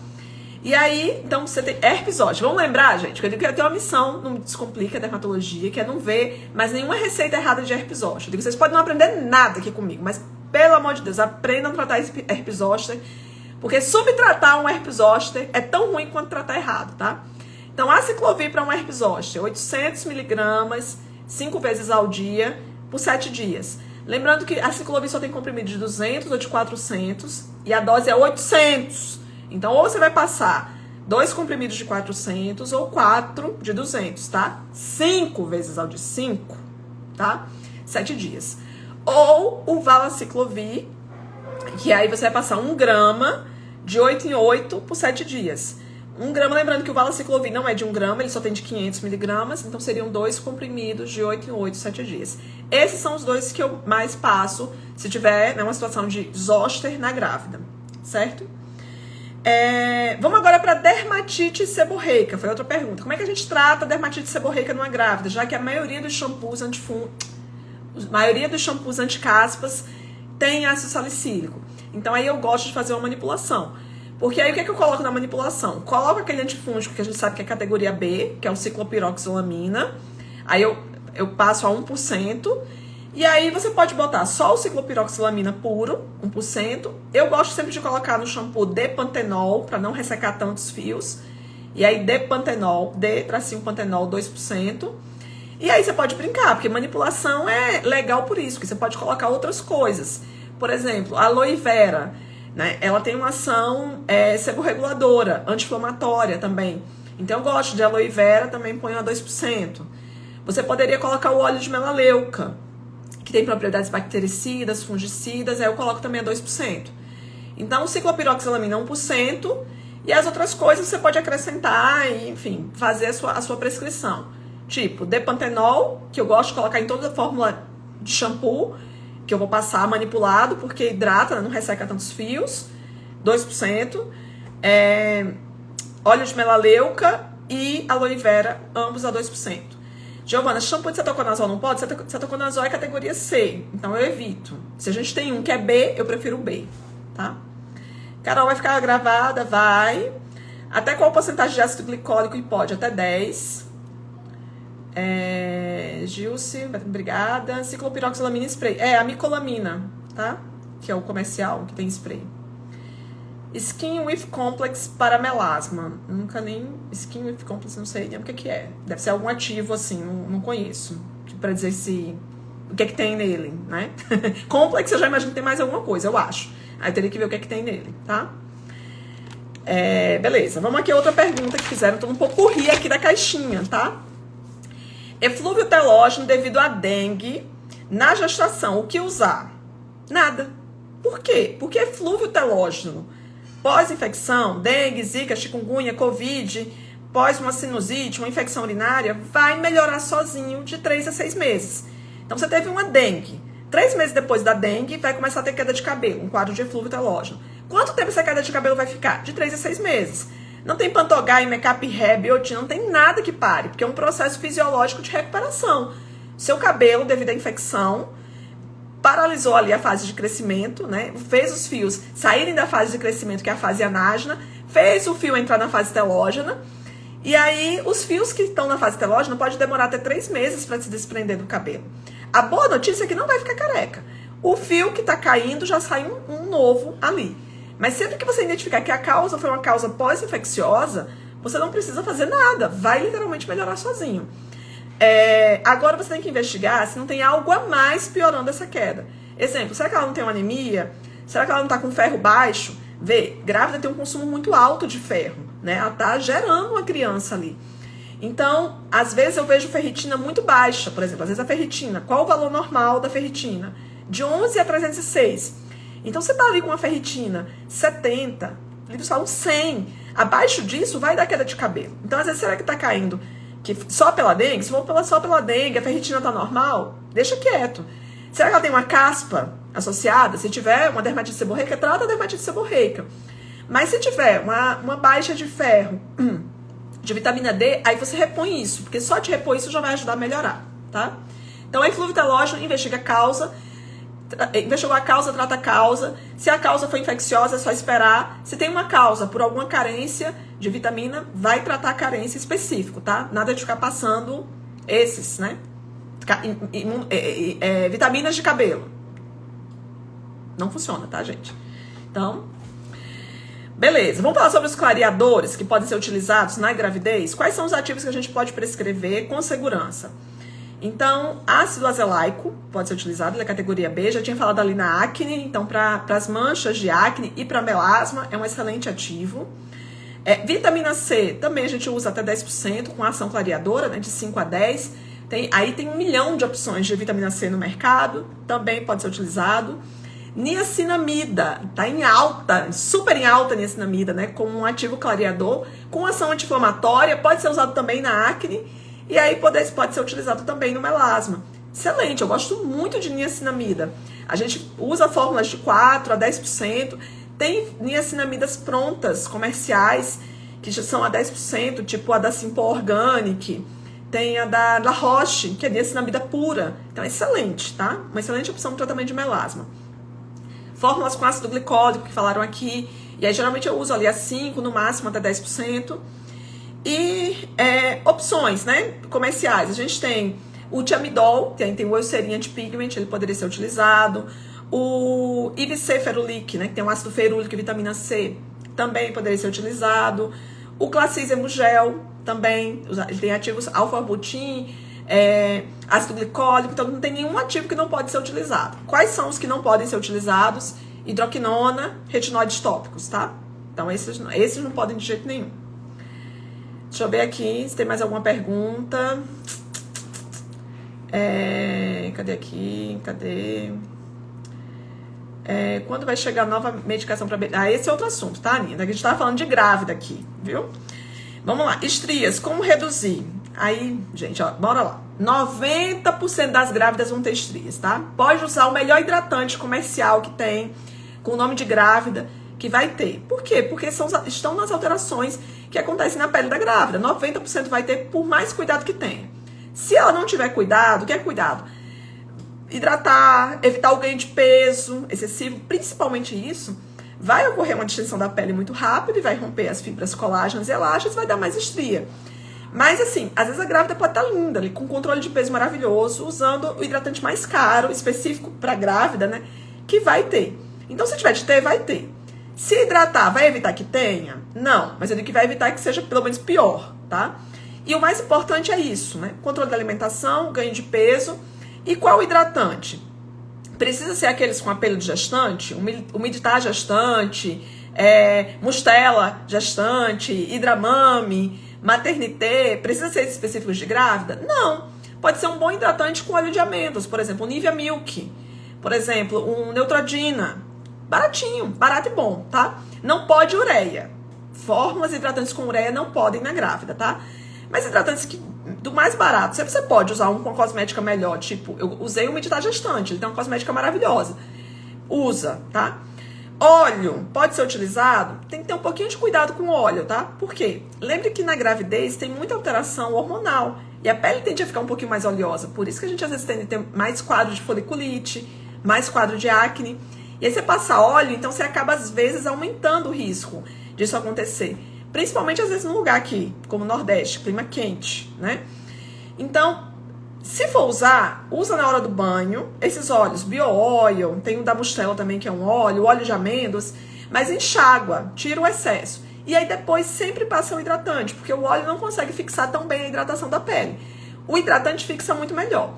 E aí, então, você tem herpes zoster. Vamos lembrar, gente, que eu digo que eu tenho uma missão, não Descomplica a Dermatologia, que é não ver mais nenhuma receita errada de herpes zoster. Eu digo, vocês podem não aprender nada aqui comigo, mas, pelo amor de Deus, aprendam a tratar esse herpes zoster, porque subtratar um herpes zoster é tão ruim quanto tratar errado, tá? Então, aciclovir para um herpes zoster, 800 miligramas, 5 vezes ao dia, por 7 dias. Lembrando que a aciclovir só tem comprimido de 200 ou de 400, e a dose é 800. Então, ou você vai passar 2 comprimidos de 400 ou 4 de 200, tá? 5 vezes ao dia, 5, tá? 7 dias. Ou o valaciclovir, que aí você vai passar 1 grama de 8 em 8 por 7 dias. 1 grama, lembrando que o valaciclovir não é de 1 grama, ele só tem de 500 miligramas, então seriam 2 comprimidos de 8 em 8, 7 dias. Esses são os 2 que eu mais passo se tiver, né, uma situação de zoster na grávida, certo? Vamos agora para dermatite seborreica, foi outra pergunta. Como é que a gente trata dermatite seborreica numa grávida, já que a maioria dos shampoos anticaspas tem ácido salicílico? Então aí eu gosto de fazer uma manipulação. Porque aí o que é que eu coloco na manipulação? Coloco aquele antifúngico que a gente sabe que é categoria B, que é o ciclopiroxolamina. Aí eu passo a 1%. E aí você pode botar só o ciclopiroxolamina puro, 1%. Eu gosto sempre de colocar no shampoo D-pantenol, para não ressecar tantos fios. E aí D-pantenol, D-pantenol 2%. E aí você pode brincar, porque manipulação é legal por isso, porque você pode colocar outras coisas. Por exemplo, a aloe vera, né? Ela tem uma ação seborreguladora, anti-inflamatória também. Então eu gosto de aloe vera, também ponho a 2%. Você poderia colocar o óleo de melaleuca, que tem propriedades bactericidas, fungicidas, aí eu coloco também a 2%. Então, o ciclopiroxalamina 1%, e as outras coisas você pode acrescentar e, enfim, fazer a sua prescrição. Tipo, D-pantenol, que eu gosto de colocar em toda a fórmula de shampoo, que eu vou passar manipulado, porque hidrata, não resseca tantos fios, 2%. Óleo de melaleuca e aloe vera, ambos a 2%. Giovana, shampoo de cetoconazol não pode? Cetoconazol é categoria C, então eu evito. Se a gente tem um que é B, eu prefiro o B, tá? Carol, vai ficar gravada? Vai. Até qual porcentagem de ácido glicólico e pode? Até 10. Gilce, obrigada. Ciclopiroxalamina spray. A micolamina, tá? Que é o comercial, que tem spray. Skin with Complex para melasma. Nunca nem... Skin with Complex, não sei nem o que é. Deve ser algum ativo, assim, não conheço. Pra dizer o que é que tem nele, né? Complex, eu já imagino que tem mais alguma coisa, eu acho. Aí teria que ver o que é que tem nele, tá? Beleza, vamos aqui a outra pergunta que fizeram. Tô um pouco corri aqui da caixinha, tá? Eflúvio telógeno devido a dengue Na gestação, o que usar? Nada. Por quê? Porque flúvio telógeno, pós-infecção, dengue, zika, chikungunya, covid, pós uma sinusite, uma infecção urinária, vai melhorar sozinho de 3 a 6 meses. Então, você teve uma dengue. 3 meses depois da dengue, vai começar a ter queda de cabelo, um quadro de eflúvio telógeno. Quanto tempo essa queda de cabelo vai ficar? De 3 a 6 meses. Não tem Pantogai, Make-up Reb, biotina, não tem nada que pare, porque é um processo fisiológico de recuperação. Seu cabelo, devido à infecção, paralisou ali a fase de crescimento, né? Fez os fios saírem da fase de crescimento, que é a fase anágena, fez o fio entrar na fase telógena, e aí os fios que estão na fase telógena pode demorar até 3 meses para se desprender do cabelo. A boa notícia é que não vai ficar careca. O fio que está caindo já sai um novo ali. Mas sempre que você identificar que a causa foi uma causa pós-infecciosa, você não precisa fazer nada, vai literalmente melhorar sozinho. Agora você tem que investigar se não tem algo a mais piorando essa queda. Exemplo, será que ela não tem uma anemia? Será que ela não está com ferro baixo? Vê, grávida tem um consumo muito alto de ferro, né? Ela está gerando uma criança ali. Então, às vezes eu vejo ferritina muito baixa, por exemplo, às vezes a ferritina. Qual o valor normal da ferritina? De 11 a 306. Então, você está ali com uma ferritina 70, livros falam 100. Abaixo disso, vai dar queda de cabelo. Então, às vezes, será que está caindo só pela dengue? Se for só pela dengue, a ferritina está normal? Deixa quieto. Será que ela tem uma caspa associada? Se tiver uma dermatite seborreica, trata a dermatite seborreica. Mas se tiver uma baixa de ferro, de vitamina D, aí você repõe isso, porque só de repor isso já vai ajudar a melhorar, tá? Então, aí flúvio telógeno, investiga a causa. Investigou a causa, trata a causa. Se a causa foi infecciosa, é só esperar. Se tem uma causa por alguma carência de vitamina, vai tratar a carência específico, tá? Nada de ficar passando esses, né? Vitaminas de cabelo. Não funciona, tá, gente? Então, beleza. Vamos falar sobre os clareadores que podem ser utilizados na gravidez. Quais são os ativos que a gente pode prescrever com segurança? Então, ácido azelaico pode ser utilizado, ele é categoria B, já tinha falado ali na acne, então para as manchas de acne e para melasma é um excelente ativo. Vitamina C também a gente usa até 10% com ação clareadora, né, de 5 a 10. Aí tem 1 milhão de opções de vitamina C no mercado, também pode ser utilizado. Niacinamida, tá em alta, super em alta a niacinamida, né, como um ativo clareador, com ação anti-inflamatória, pode ser usado também na acne. E aí pode ser utilizado também no melasma. Excelente, eu gosto muito de niacinamida. A gente usa fórmulas de 4 a 10%. Tem niacinamidas prontas, comerciais, que já são a 10%, tipo a da Simple Organic. Tem a da Roche, que é niacinamida pura. Então é excelente, tá? Uma excelente opção para tratamento de melasma. Fórmulas com ácido glicólico, que falaram aqui. E aí geralmente eu uso ali a 5%, no máximo até 10%. E opções, né, comerciais. A gente tem o Thiamidol, tem o Eucerin Antipigment, ele poderia ser utilizado. O IVC Ferulic, né, que tem o ácido ferúlico e vitamina C, também poderia ser utilizado. O Classisemo Gel, também, ele tem ativos alfa-arbutin, ácido glicólico, então não tem nenhum ativo que não pode ser utilizado. Quais são os que não podem ser utilizados? Hidroquinona, retinóides tópicos, tá? Então esses não podem de jeito nenhum. Deixa eu ver aqui se tem mais alguma pergunta. Cadê aqui? Cadê? Quando vai chegar nova medicação para bebê? Esse é outro assunto, tá, Nina? A gente tava falando de grávida aqui, viu? Vamos lá. Estrias, como reduzir? Aí, gente, ó, bora lá. 90% das grávidas vão ter estrias, tá? Pode usar o melhor hidratante comercial que tem, com o nome de grávida, que vai ter. Por quê? Porque estão nas alterações que acontecem na pele da grávida. 90% vai ter, por mais cuidado que tenha. Se ela não tiver cuidado, o que é cuidado? Hidratar, evitar o ganho de peso excessivo, principalmente isso, vai ocorrer uma distensão da pele muito rápido e vai romper as fibras colágenas e elágicas, vai dar mais estria. Mas assim, às vezes a grávida pode estar linda, ali, com controle de peso maravilhoso, usando o hidratante mais caro, específico para grávida, né? Que vai ter. Então, se tiver de ter, vai ter. Se hidratar, vai evitar que tenha? Não, mas ele que vai evitar que seja pelo menos pior, tá? E o mais importante é isso, né? Controle da alimentação, ganho de peso. E qual hidratante? Precisa ser aqueles com apelo de gestante, Umiditá gestante, Mustela gestante, Hidramame, Maternité. Precisa ser específicos de grávida? Não. Pode ser um bom hidratante com óleo de amêndoas, por exemplo, um Nivea Milk, por exemplo, um Neutrogena. Baratinho, barato e bom, tá? Não pode ureia. Fórmulas hidratantes com ureia não podem na grávida, tá? Mas hidratantes do mais barato, você pode usar um com cosmética melhor, tipo, eu usei o Medita Gestante, ele tem uma cosmética maravilhosa. Usa, tá? Óleo pode ser utilizado, tem que ter um pouquinho de cuidado com o óleo, tá? Por quê? Lembre que na gravidez tem muita alteração hormonal e a pele tende a ficar um pouquinho mais oleosa, por isso que a gente às vezes tem mais quadro de foliculite, mais quadro de acne. E aí você passa óleo, então você acaba às vezes aumentando o risco disso acontecer. Principalmente às vezes num lugar aqui, como o Nordeste, clima quente, né? Então, se for usar, usa na hora do banho. Esses óleos, bio-oil, tem o da Mustela também, que é um óleo de amêndoas, mas enxágua, tira o excesso. E aí depois sempre passa o hidratante, porque o óleo não consegue fixar tão bem a hidratação da pele. O hidratante fixa muito melhor.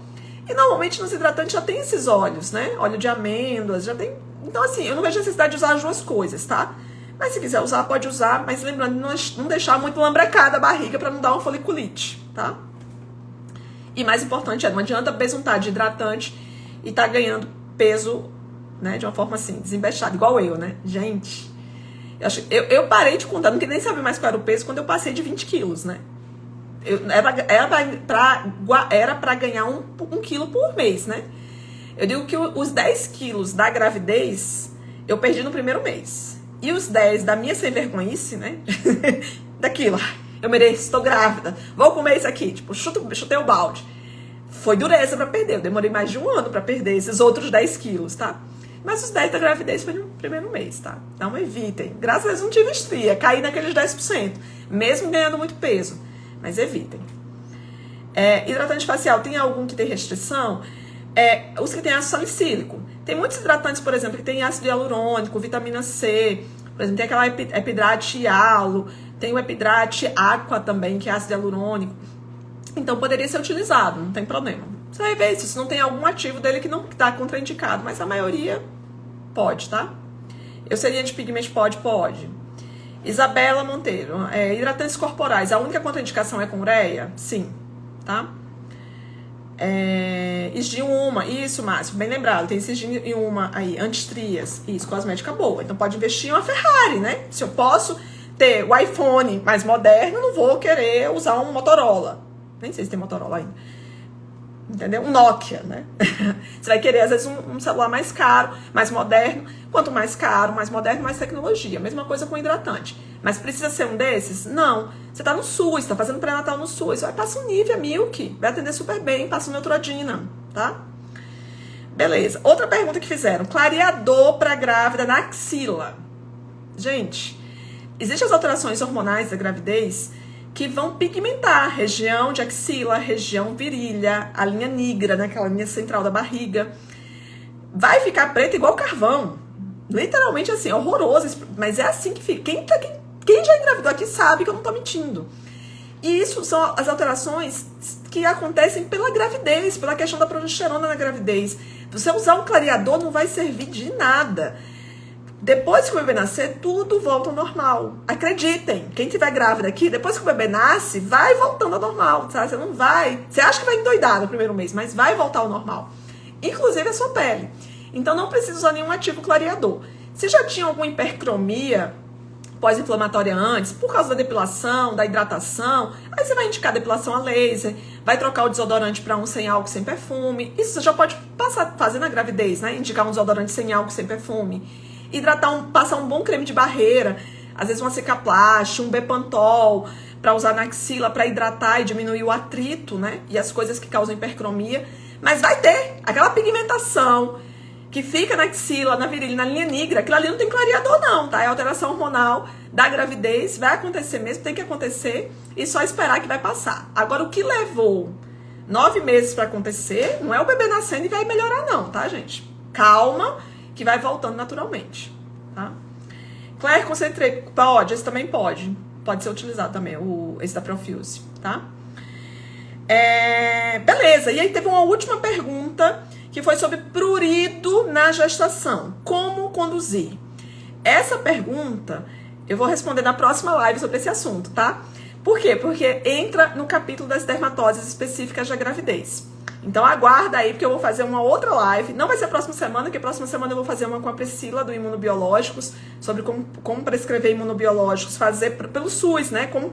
E normalmente nos hidratantes já tem esses óleos, né? Óleo de amêndoas, já tem. Então, assim, eu não vejo necessidade de usar as duas coisas, tá? Mas se quiser usar, pode usar, mas lembrando de não deixar muito lambrecada a barriga para não dar uma foliculite, tá? E mais importante não adianta besuntar de hidratante e tá ganhando peso, né, de uma forma assim, desembestada, igual eu, né? Gente, eu parei de contar, não queria nem saber mais qual era o peso quando eu passei de 20 quilos, né? Era pra ganhar um quilo por mês, né? Eu digo que os 10 quilos da gravidez eu perdi no primeiro mês. E os 10 da minha sem vergonhice, né? Daquilo, eu mereço, estou grávida, vou comer isso aqui. Tipo, chutei o balde. Foi dureza pra perder, eu demorei mais de um ano pra perder esses outros 10 quilos, tá? Mas os 10 da gravidez foi no primeiro mês, tá? Então evitem. Graças a Deus não tive estria, caí naqueles 10%, mesmo ganhando muito peso. Mas evitem. Hidratante facial, tem algum que tem restrição? Os que tem ácido salicílico. Tem muitos hidratantes, por exemplo, que tem ácido hialurônico, vitamina C. Por exemplo, tem aquela epidrate hialo, tem o epidrate aqua também, que é ácido hialurônico. Então poderia ser utilizado, não tem problema. Você vai ver se não tem algum ativo dele que não está contraindicado, mas a maioria pode, tá? Eu seria de pigmento, pode. Isabela Monteiro, hidratantes corporais, a única contraindicação é com ureia? Sim, tá? Isdiuma, isso, Márcio, bem lembrado, tem esse Isdiuma aí, anti-estrias, isso, cosmética boa. Então pode investir em uma Ferrari, né? Se eu posso ter o iPhone mais moderno, não vou querer usar um Motorola. Nem sei se tem Motorola ainda. Entendeu? Um Nokia, né? Você vai querer, às vezes, um celular mais caro, mais moderno. Quanto mais caro, mais moderno, mais tecnologia. Mesma coisa com hidratante. Mas precisa ser um desses? Não. Você tá no SUS, tá fazendo pré-natal no SUS. Vai, passa um Nivea Milk. Vai atender super bem. Passa um Neutrogena, tá? Beleza. Outra pergunta que fizeram. Clareador pra grávida na axila. Gente, existem as alterações hormonais da gravidez que vão pigmentar a região de axila, região virilha, a linha nigra, né, aquela linha central da barriga. Vai ficar preta igual carvão. Literalmente assim, horroroso. Mas é assim que fica. Quem já engravidou aqui sabe que eu não tô mentindo. E isso são as alterações que acontecem pela gravidez, pela questão da progesterona na gravidez. Você usar um clareador não vai servir de nada. Depois que o bebê nascer, tudo volta ao normal. Acreditem, quem estiver grávida aqui, depois que o bebê nasce, vai voltando ao normal, sabe? Você não vai... Você acha que vai endoidar no primeiro mês, mas vai voltar ao normal. Inclusive a sua pele. Então não precisa usar nenhum ativo clareador. Se já tinha alguma hipercromia pós-inflamatória antes, por causa da depilação, da hidratação, aí você vai indicar depilação a laser, vai trocar o desodorante para um sem álcool, sem perfume. Isso você já pode fazer na gravidez, né? Indicar um desodorante sem álcool, sem perfume. Passar um bom creme de barreira, às vezes uma Cicaplast, um Bepantol, para usar na axila, para hidratar e diminuir o atrito, né? E as coisas que causam hipercromia. Mas vai ter aquela pigmentação que fica na axila, na virilha, na linha negra. Aquilo ali não tem clareador não, tá? É alteração hormonal da gravidez, vai acontecer mesmo, tem que acontecer e só esperar que vai passar. Agora, o que levou 9 meses para acontecer, não é o bebê nascendo e vai melhorar não, tá, gente? Calma, que vai voltando naturalmente, tá? Claire Concentrate, pode, esse também pode ser utilizado também, esse da Profuse, tá? Beleza, e aí teve uma última pergunta que foi sobre prurido na gestação, como conduzir? Essa pergunta eu vou responder na próxima live sobre esse assunto, tá? Por quê? Porque entra no capítulo das dermatoses específicas da gravidez. Então aguarda aí, porque eu vou fazer uma outra live. Não vai ser a próxima semana, porque a próxima semana eu vou fazer uma com a Priscila do Imunobiológicos, sobre como prescrever imunobiológicos, fazer pelo SUS, né? Como